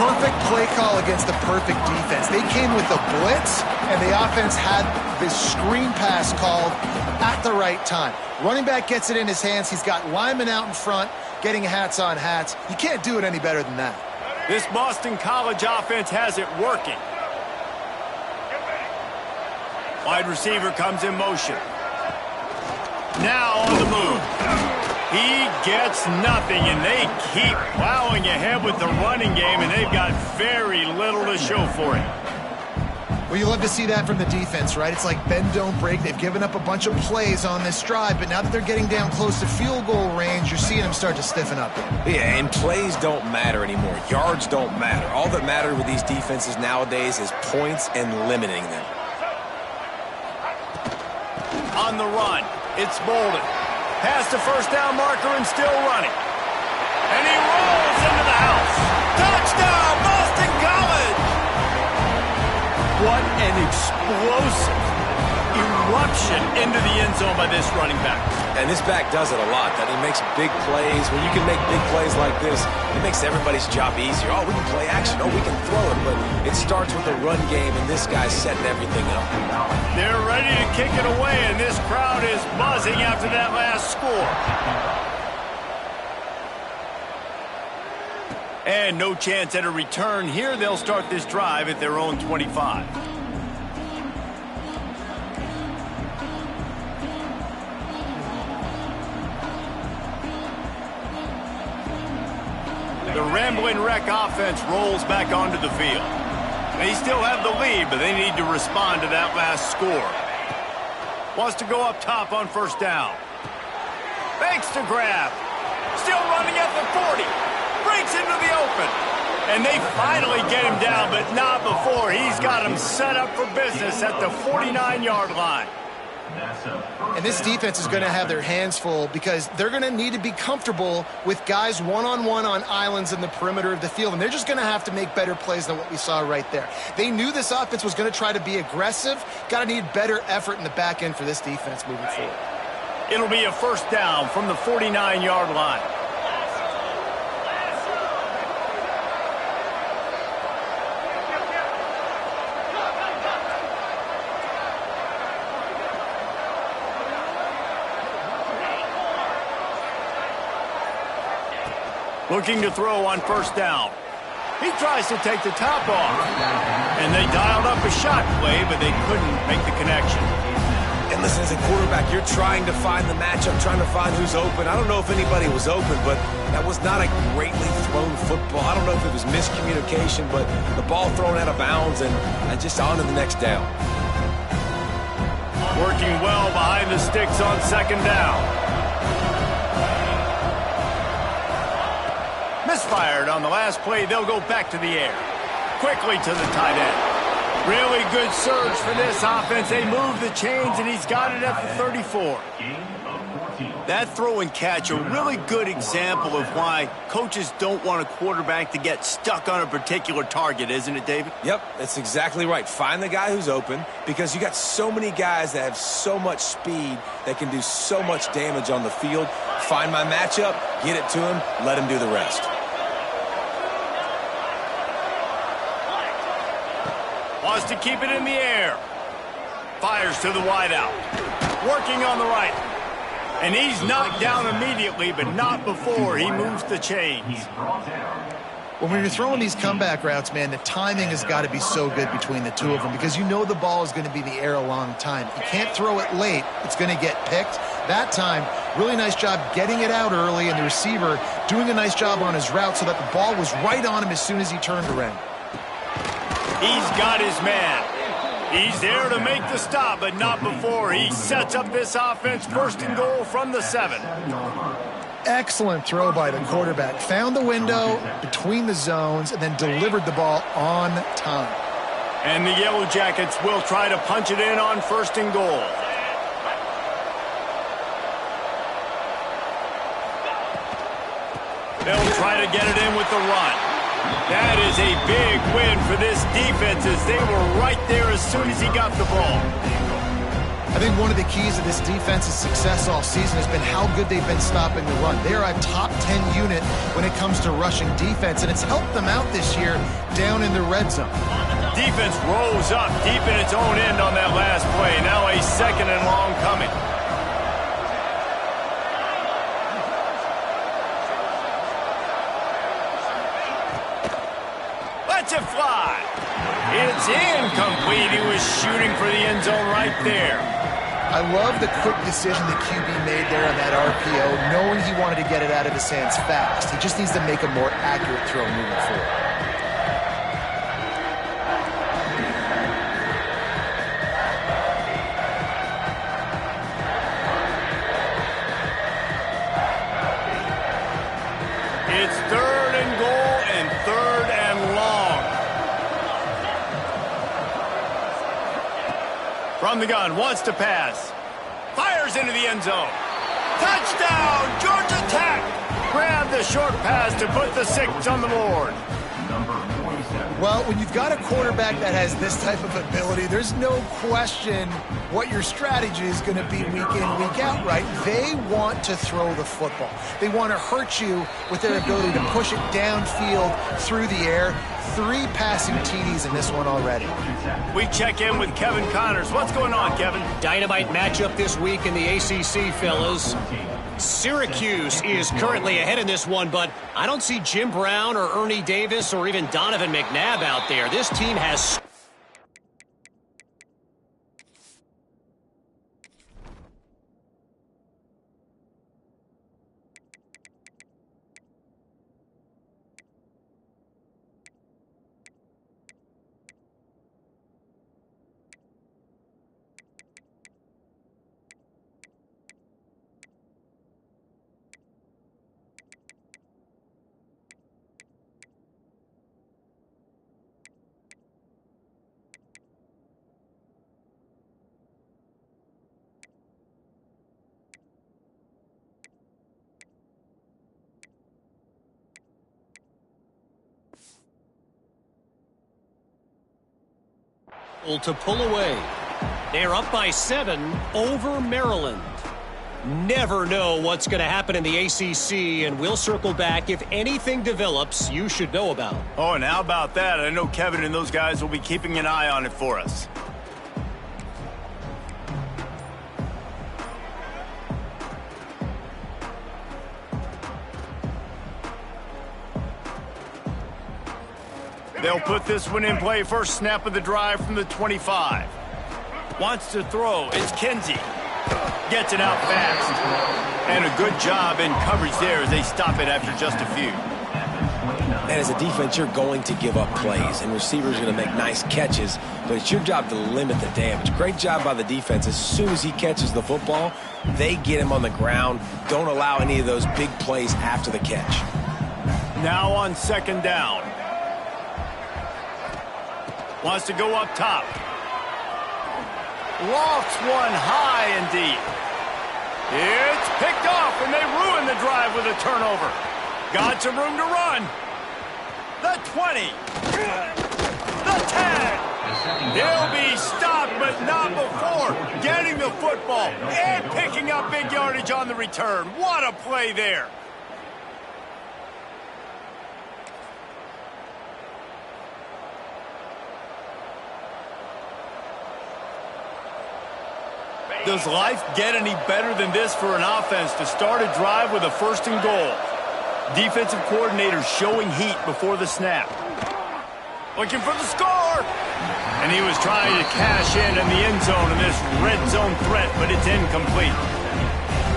Perfect play call against the perfect defense. They came with the blitz, and the offense had this screen pass called at the right time. Running back gets it in his hands. He's got linemen out in front getting hats on hats. You can't do it any better than that. This Boston College offense has it working. Wide receiver comes in motion. Now on the move. He gets nothing, and they keep plowing ahead with the running game, and they've got very little to show for it. Well, you love to see that from the defense, right? It's like bend, don't break. They've given up a bunch of plays on this drive, but now that they're getting down close to field goal range, you're seeing them start to stiffen up. Yeah, and plays don't matter anymore. Yards don't matter. All that matters with these defenses nowadays is points and limiting them. On the run, it's Bolden. Past the first down marker and still running. And he rolls into the house. Touchdown, Boston College! What an explosive eruption into the end zone by this running back. And this back does it a lot. That he makes big plays. When you can make big plays like this, it makes everybody's job easier. Oh, we can play action. Oh, we can throw it. But it starts with the run game, and this guy's setting everything up. They're ready to kick it away, and this crowd is buzzing after that last score. And no chance at a return here. They'll start this drive at their own 25. The Rambling Wreck offense rolls back onto the field. They still have the lead, but they need to respond to that last score. Wants to go up top on first down. Fakes to grab. Still running at the 40. Breaks into the open. And they finally get him down, but not before. He's got him set up for business at the 49-yard line. And this defense is going to have their hands full because they're going to need to be comfortable with guys one-on-one on islands in the perimeter of the field. And they're just going to have to make better plays than what we saw right there. They knew this offense was going to try to be aggressive. Got to need better effort in the back end for this defense moving forward. It'll be a first down from the 49-yard line. Looking to throw on first down. He tries to take the top off. And they dialed up a shot play, but they couldn't make the connection. And Listen, as a quarterback, you're trying to find the matchup, trying to find who's open. I don't know if anybody was open, but that was not a greatly thrown football. I don't know if it was miscommunication, but the ball thrown out of bounds and just on to the next down. Working well behind the sticks on second down. Misfired on the last play. They'll go back to the air. Quickly to the tight end. Really good surge for this offense. They move the chains, and he's got it at the 34. That throw and catch, a really good example of why coaches don't want a quarterback to get stuck on a particular target, isn't it, David? Yep, that's exactly right. Find the guy who's open, because you got so many guys that have so much speed that can do so much damage on the field. Find my matchup, get it to him, let him do the rest. Wants to keep it in the air. Fires to the wideout. Working on the right. And he's knocked down immediately, but not before he moves the chains. When you're throwing these comeback routes, man, the timing has got to be so good between the two of them, because you know the ball is going to be in the air a long time. You can't throw it late. It's going to get picked. That time, really nice job getting it out early, and the receiver doing a nice job on his route so that the ball was right on him as soon as he turned around. He's got his man. He's there to make the stop, but not before he sets up this offense. First and goal from the 7. Excellent throw by the quarterback. Found the window between the zones and then delivered the ball on time. And the Yellow Jackets will try to punch it in on first and goal. They'll try to get it in with the run. That is a big win for this defense, as they were right there as soon as he got the ball. I think one of the keys of this defense's success all season has been how good they've been stopping the run. They're a top 10 unit when it comes to rushing defense, and it's helped them out this year down in the red zone. Defense rose up deep in its own end on that last play. Now a second and long coming. Lets it fly. It's incomplete. He was shooting for the end zone right there. I love the quick decision the QB made there on that RPO, knowing he wanted to get it out of his hands fast. He just needs to make a more accurate throw moving forward. It's third and goal and third and long. From the gun, wants to pass. Fires into the end zone. Touchdown, Georgia Tech. Grab the short pass to put the 6 on the board. Well, when you've got a quarterback that has this type of ability, there's no question what your strategy is going to be week in, week out, right? They want to throw the football. They want to hurt you with their ability to push it downfield through the air. 3 passing TDs in this one already. We check in with Kevin Connors. What's going on, Kevin? Dynamite matchup this week in the ACC, fellas. Syracuse is currently ahead in this one, but I don't see Jim Brown or Ernie Davis or even Donovan McNabb out there. This team has... to pull away. They're up by 7 over Maryland. Never know what's going to happen in the ACC, and we'll circle back if anything develops you should know about. Oh, and how about that? I know Kevin and those guys will be keeping an eye on it for us. They'll put this one in play. First snap of the drive from the 25. Wants to throw. It's Kinsey. Gets it out fast. And a good job in coverage there as they stop it after just a few. And as a defense, you're going to give up plays, and receivers are going to make nice catches, but it's your job to limit the damage. Great job by the defense. As soon as he catches the football, they get him on the ground. Don't allow any of those big plays after the catch. Now on second down. Wants to go up top. Lofts one high and deep. It's picked off, and they ruin the drive with a turnover. Got some room to run. The 20. The 10. He'll be stopped, but not before getting the football and picking up big yardage on the return. What a play there. Does life get any better than this for an offense to start a drive with a first and goal? Defensive coordinator showing heat before the snap. Looking for the score. And he was trying to cash in the end zone in this red zone threat, but it's incomplete.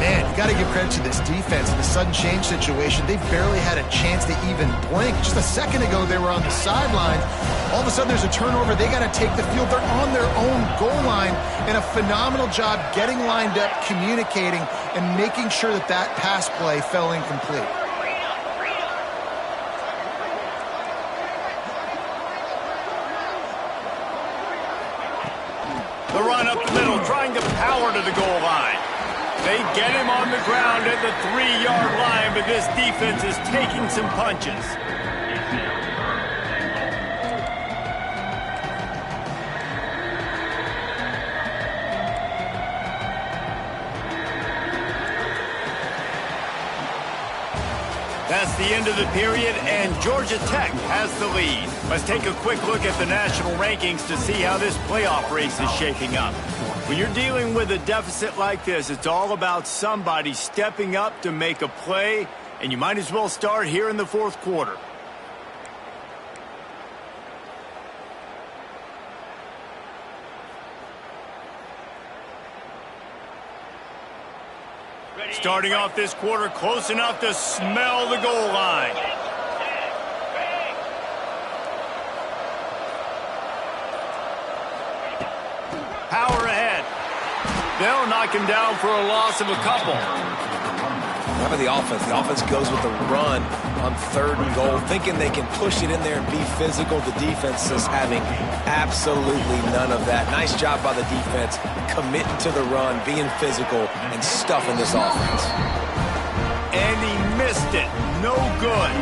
Man, you got to give credit to this defense in the sudden change situation. They barely had a chance to even blink. Just a second ago, they were on the sidelines. All of a sudden, there's a turnover. They got to take the field. They're on their own goal line, and a phenomenal job getting lined up, communicating, and making sure that that pass play fell incomplete. The run up the middle, trying to power to the goal line. They get him on the ground at the 3-yard line, but this defense is taking some punches. That's the end of the period, and Georgia Tech has the lead. Let's take a quick look at the national rankings to see how this playoff race is shaping up. When you're dealing with a deficit like this, it's all about somebody stepping up to make a play, and you might as well start here in the fourth quarter. Starting off this quarter close enough to smell the goal line. Power ahead. They'll knock him down for a loss of a couple. How about the offense? The offense goes with the run on third and goal, thinking they can push it in there and be physical. The defense is having absolutely none of that. Nice job by the defense, committing to the run, being physical, and stuffing this offense. And he missed it. No good.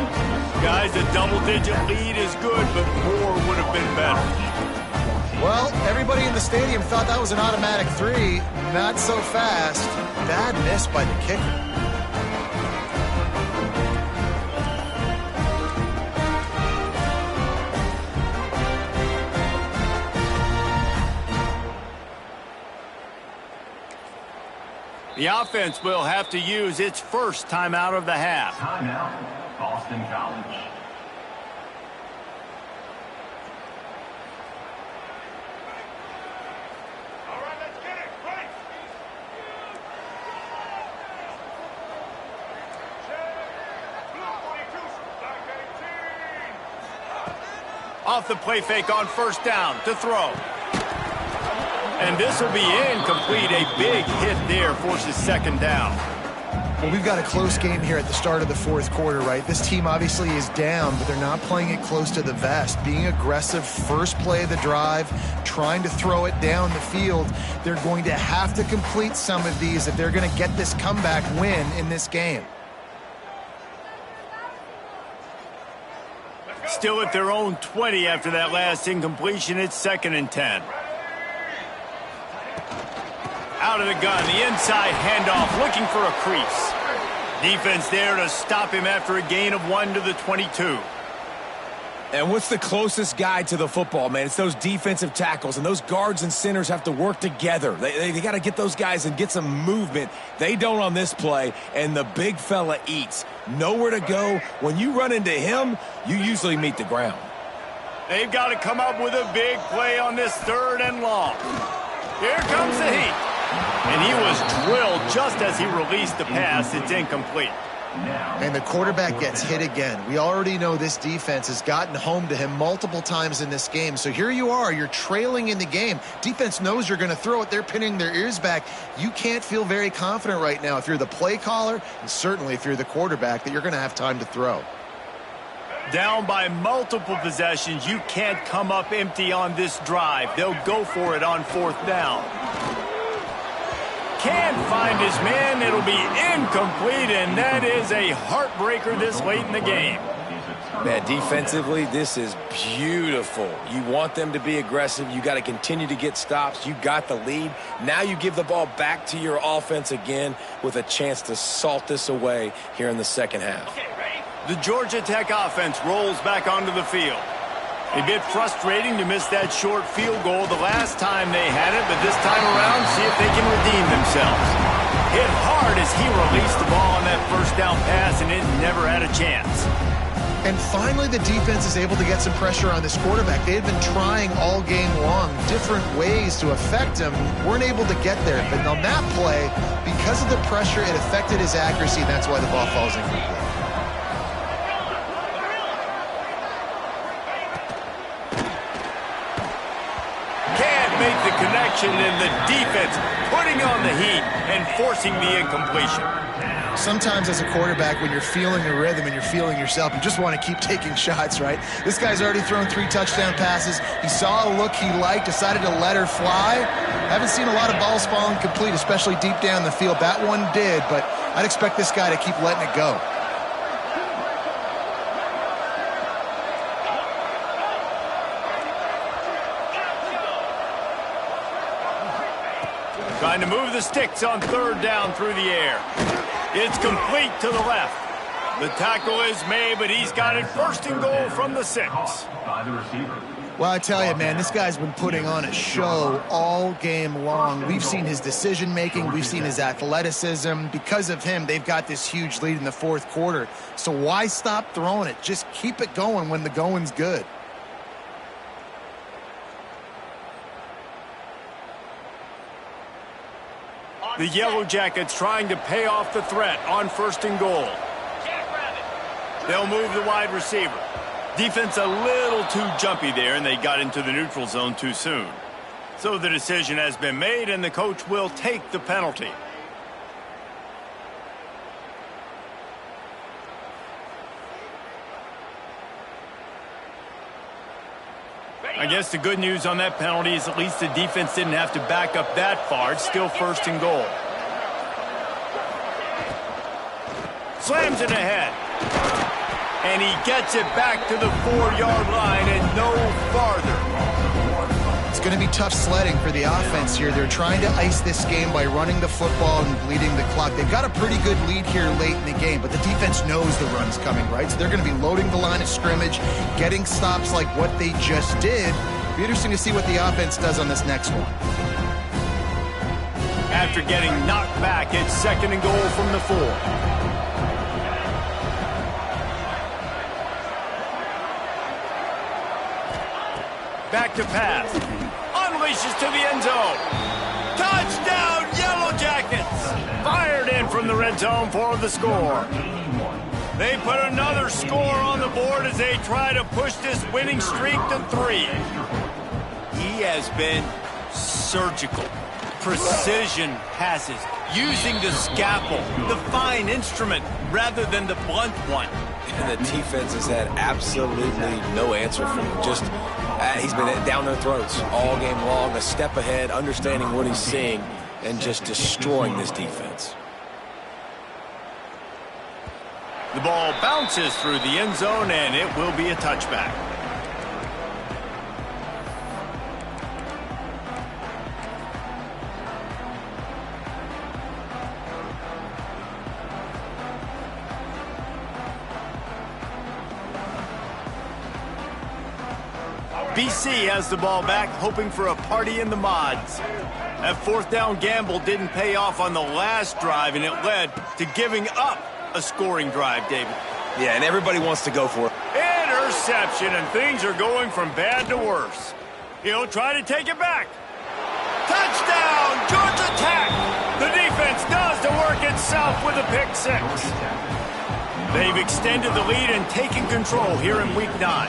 Guys, a double-digit lead is good, but more would have been better. Well, everybody in the stadium thought that was an automatic 3. Not so fast. Bad miss by the kicker. The offense will have to use its first timeout of the half. Timeout, Boston College. All right, let's get it. Right. Off the play fake on first down to throw. And this will be incomplete. A big hit there forces second down. Well, we've got a close game here at the start of the fourth quarter, right? This team obviously is down, but they're not playing it close to the vest. Being aggressive, first play of the drive, trying to throw it down the field. They're going to have to complete some of these if they're going to get this comeback win in this game. Still at their own 20 after that last incompletion. It's 2nd and 10. Out of the gun, the inside handoff, looking for a crease. Defense there to stop him after a gain of 1 to the 22. And what's the closest guy to the football, man? It's those defensive tackles, and those guards and centers have to work together. They got to get those guys and get some movement. They don't on this play, and the big fella eats. Nowhere to go. When you run into him, you usually meet the ground. They've got to come up with a big play on this 3rd and long. Here comes the heat. And he was drilled just as he released the pass. It's incomplete. And the quarterback gets hit again. We already know this defense has gotten home to him multiple times in this game. So here you are, you're trailing in the game. Defense knows you're going to throw it. They're pinning their ears back. You can't feel very confident right now if you're the play caller, and certainly if you're the quarterback, that you're going to have time to throw. Down by multiple possessions, you can't come up empty on this drive. They'll go for it on 4th down. Can't find his man. It'll be incomplete, and that is a heartbreaker this late in the game. Man, defensively, this is beautiful. You want them to be aggressive. You got to continue to get stops. You got the lead. Now you give the ball back to your offense again with a chance to salt this away here in the second half. The Georgia Tech offense rolls back onto the field. A bit frustrating to miss that short field goal the last time they had it, but this time around, see if they can redeem themselves. Hit hard as he released the ball on that 1st down pass, and it never had a chance. And finally, the defense is able to get some pressure on this quarterback. They had been trying all game long different ways to affect him, weren't able to get there. But on that play, because of the pressure, it affected his accuracy, and that's why the ball falls incomplete. Make the connection, and the defense putting on the heat and forcing the incompletion. Sometimes as a quarterback, when you're feeling the rhythm and you're feeling yourself, you just want to keep taking shots, right? This guy's already thrown 3 touchdown passes. He saw a look he liked, decided to let her fly. Haven't seen a lot of balls falling complete, especially deep down the field. That one did, but I'd expect this guy to keep letting it go. Trying to move the sticks on 3rd down through the air. It's complete to the left. The tackle is made, but he's got it 1st and goal from the 6. Well, I tell you, man, this guy's been putting on a show all game long. We've seen his decision-making. We've seen his athleticism. Because of him, they've got this huge lead in the 4th quarter. So why stop throwing it? Just keep it going when the going's good. The Yellow Jackets trying to pay off the threat on 1st and goal. They'll move the wide receiver. Defense a little too jumpy there, and they got into the neutral zone too soon. So the decision has been made, and the coach will take the penalty. I guess the good news on that penalty is at least the defense didn't have to back up that far. It's still 1st and goal. Slams it ahead. And he gets it back to the 4-yard line and no farther. It's going to be tough sledding for the offense here. They're trying to ice this game by running the football and bleeding the clock. They've got a pretty good lead here late in the game, but the defense knows the run's coming, right? So they're going to be loading the line of scrimmage, getting stops like what they just did. It'll be interesting to see what the offense does on this next one. After getting knocked back, it's 2nd and goal from the 4. Back to pass. Unleashes to the end zone. Touchdown, Yellow Jackets! Fired in from the red zone for the score. They put another score on the board as they try to push this winning streak to 3. He has been surgical. Precision passes. Using the scalpel, the fine instrument, rather than the blunt one. And the defense has had absolutely no answer for him. Just he's been down their throats all game long, a step ahead, understanding what he's seeing, and just destroying this defense. The ball bounces through the end zone, and it will be a touchback. BC has the ball back, hoping for a party in the mods. That 4th down gamble didn't pay off on the last drive, and it led to giving up a scoring drive, David. Yeah, and everybody wants to go for it. Interception, and things are going from bad to worse. He'll try to take it back. Touchdown, Georgia Tech! The defense does the work itself with a pick six. They've extended the lead and taken control here in Week 9.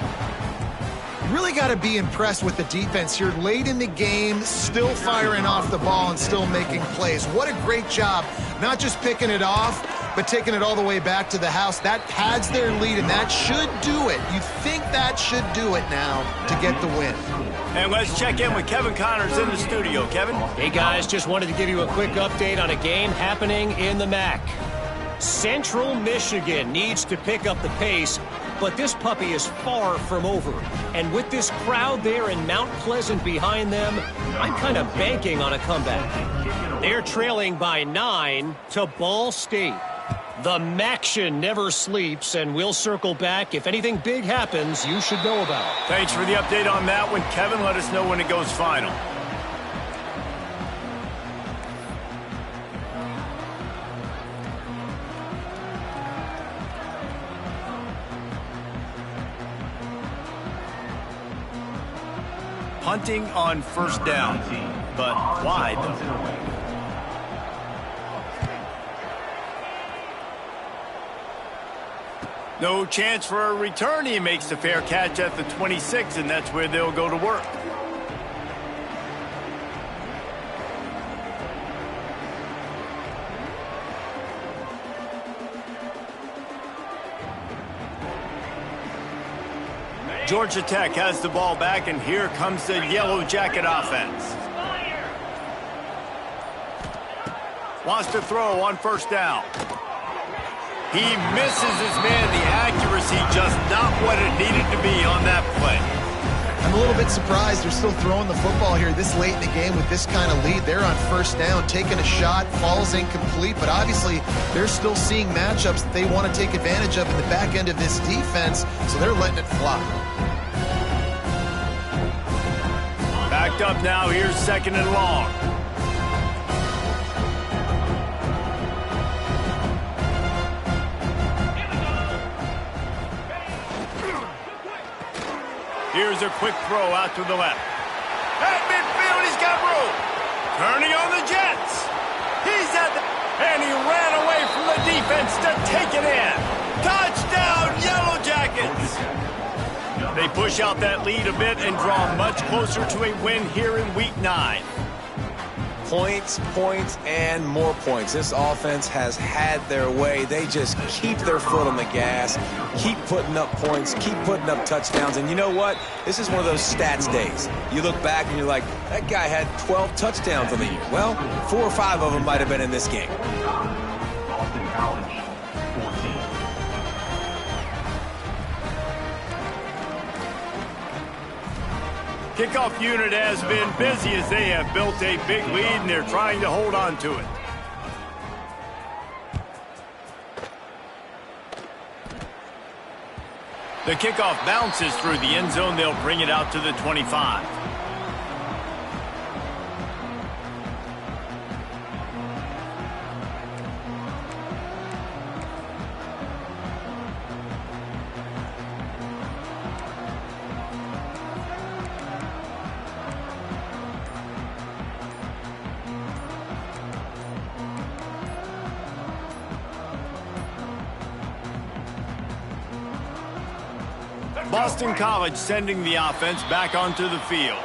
Really got to be impressed with the defense here late in the game, still firing off the ball and still making plays. What a great job, not just picking it off, but taking it all the way back to the house. That pads their lead, and that should do it. You think that should do it now to get the win. And let's check in with Kevin Connors in the studio. Kevin? Hey, guys, just wanted to give you a quick update on a game happening in the MAC. Central Michigan needs to pick up the pace, but this puppy is far from over. And with this crowd there in Mount Pleasant behind them, I'm kind of banking on a comeback. They're trailing by 9 to Ball State. The Maction never sleeps, and we'll circle back. If anything big happens, you should know about it. Thanks for the update on that one, Kevin. Let us know when it goes final. Punting on first down, but wide, though. No chance for a return. He makes the fair catch at the 26, and that's where they'll go to work. Georgia Tech has the ball back, and here comes the Yellow Jacket offense. Wants to throw on first down. He misses his man. The accuracy just not what it needed to be on that play. I'm a little bit surprised they're still throwing the football here this late in the game with this kind of lead. They're on first down, taking a shot, falls incomplete, but obviously they're still seeing matchups that they want to take advantage of in the back end of this defense, so they're letting it fly. Backed up now. Here's second and long. Here's a quick throw out to the left. At midfield, he's got room. Turning on the Jets. He's at the... And he ran away from the defense to take it in. Touchdown, Yellow Jackets. They push out that lead a bit and draw much closer to a win here in Week 9. Points, points, and more points. This offense has had their way. They just keep their foot on the gas, keep putting up points, keep putting up touchdowns. And you know what? This is one of those stats days. You look back and you're like, that guy had 12 touchdowns on the year. Well, 4 or 5 of them might have been in this game. Boston College, 14. Kickoff unit has been busy as they have built a big lead and they're trying to hold on to it. The kickoff bounces through the end zone. They'll bring it out to the 25. Boston College sending the offense back onto the field.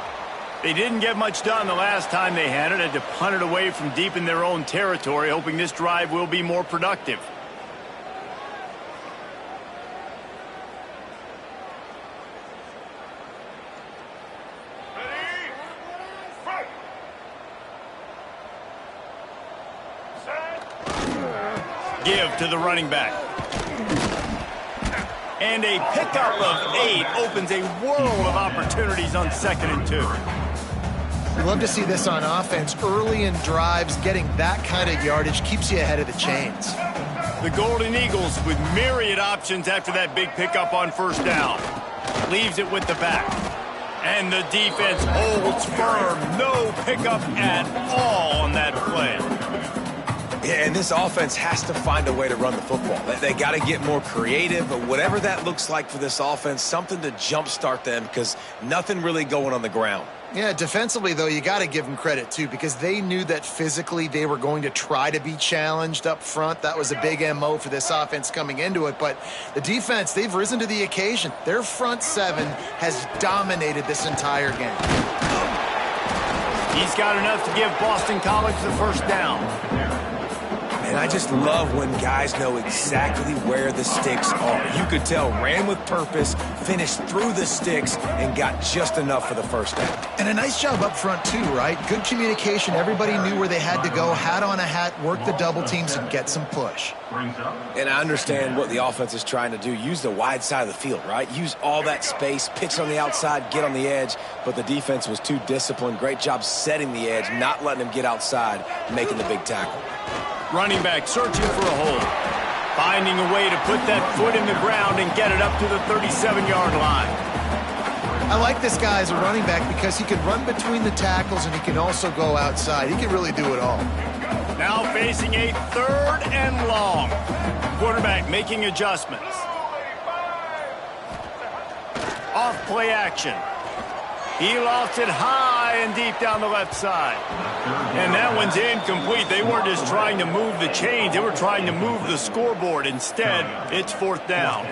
They didn't get much done the last time they had it. Had to punt it away from deep in their own territory, hoping this drive will be more productive. Ready? Fight! Set! Give to the running back. And a pickup of 8 opens a world of opportunities on 2nd and 2. We love to see this on offense. Early in drives, getting that kind of yardage keeps you ahead of the chains. The Golden Eagles with myriad options after that big pickup on first down. Leaves it with the back. And the defense holds firm. No pickup at all on that play. Yeah, and this offense has to find a way to run the football. They got to get more creative, but whatever that looks like for this offense, something to jumpstart them because nothing really going on the ground. Yeah, defensively, though, you got to give them credit, too, because they knew that physically they were going to try to be challenged up front. That was a big MO for this offense coming into it. But the defense, they've risen to the occasion. Their front seven has dominated this entire game. He's got enough to give Boston College the first down. And I just love when guys know exactly where the sticks are. You could tell ran with purpose, finished through the sticks, and got just enough for the first down. And a nice job up front, too, right? Good communication. Everybody knew where they had to go, hat on a hat, work the double teams, and get some push. And I understand what the offense is trying to do. Use the wide side of the field, right? Use all that space, pitch on the outside, get on the edge. But the defense was too disciplined. Great job setting the edge, not letting him get outside, making the big tackle. Running back searching for a hole. Finding a way to put that foot in the ground and get it up to the 37-yard line. I like this guy as a running back because he can run between the tackles and he can also go outside. He can really do it all. Now facing a 3rd and long. Quarterback making adjustments. Off play action. He lost it high and deep down the left side. And that one's incomplete. They weren't just trying to move the chains. They were trying to move the scoreboard. Instead, it's 4th down.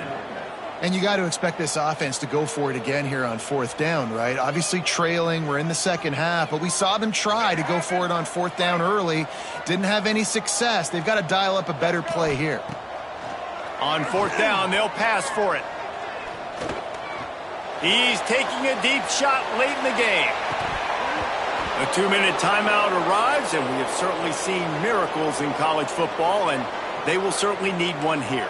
And you got to expect this offense to go for it again here on 4th down, right? Obviously trailing. We're in the second half, but we saw them try to go for it on 4th down early. Didn't have any success. They've got to dial up a better play here. On 4th down, they'll pass for it. He's taking a deep shot late in the game. A 2-minute timeout arrives, and we have certainly seen miracles in college football, and they will certainly need one here.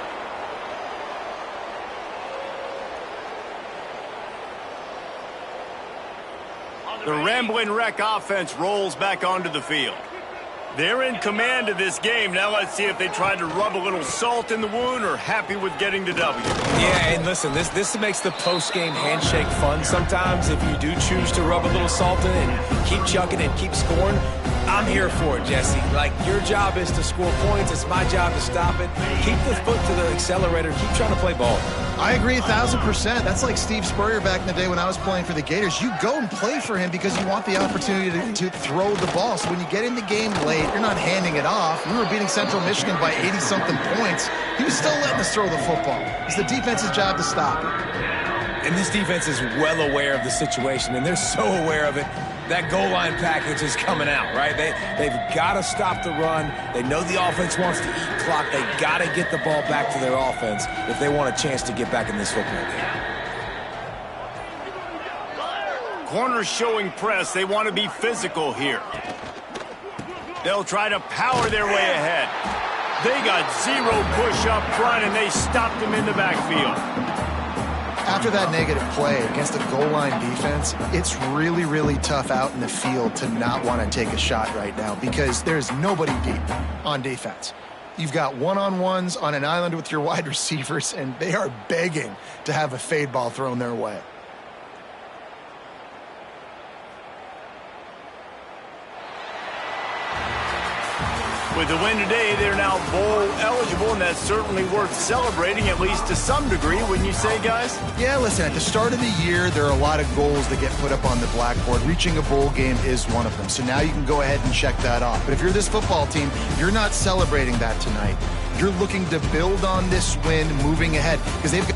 The Ramblin' Wreck offense rolls back onto the field. They're in command of this game. Now let's see if they try to rub a little salt in the wound or happy with getting the W. Yeah, and listen, this makes the post-game handshake fun sometimes. If you do choose to rub a little salt in and keep chucking and keep scoring, I'm here for it, Jesse. Like, your job is to score points. It's my job to stop it. Keep the foot to the accelerator. Keep trying to play ball. I agree 1,000%. That's like Steve Spurrier back in the day when I was playing for the Gators. You go and play for him because you want the opportunity to throw the ball. So when you get in the game late, you're not handing it off. We were beating Central Michigan by 80-something points. He was still letting us throw the football. It's the defense's job to stop it. And this defense is well aware of the situation, and they're so aware of it. That goal line package is coming out, right? They've got to stop the run. They know the offense wants to eat clock. They got to get the ball back to their offense if they want a chance to get back in this football game. Corners showing press. They want to be physical here. They'll try to power their way ahead. They got 0 push up front, and they stopped them in the backfield. After that negative play against a goal line defense, it's really, really tough out in the field to not want to take a shot right now because there's nobody deep on defense. You've got one-on-ones on an island with your wide receivers, and they are begging to have a fade ball thrown their way. With the win today, they're now bowl eligible, and that's certainly worth celebrating, at least to some degree, wouldn't you say, guys? Yeah, listen, at the start of the year, there are a lot of goals that get put up on the blackboard. Reaching a bowl game is one of them. So now you can go ahead and check that off. But if you're this football team, you're not celebrating that tonight. You're looking to build on this win moving ahead because they've got...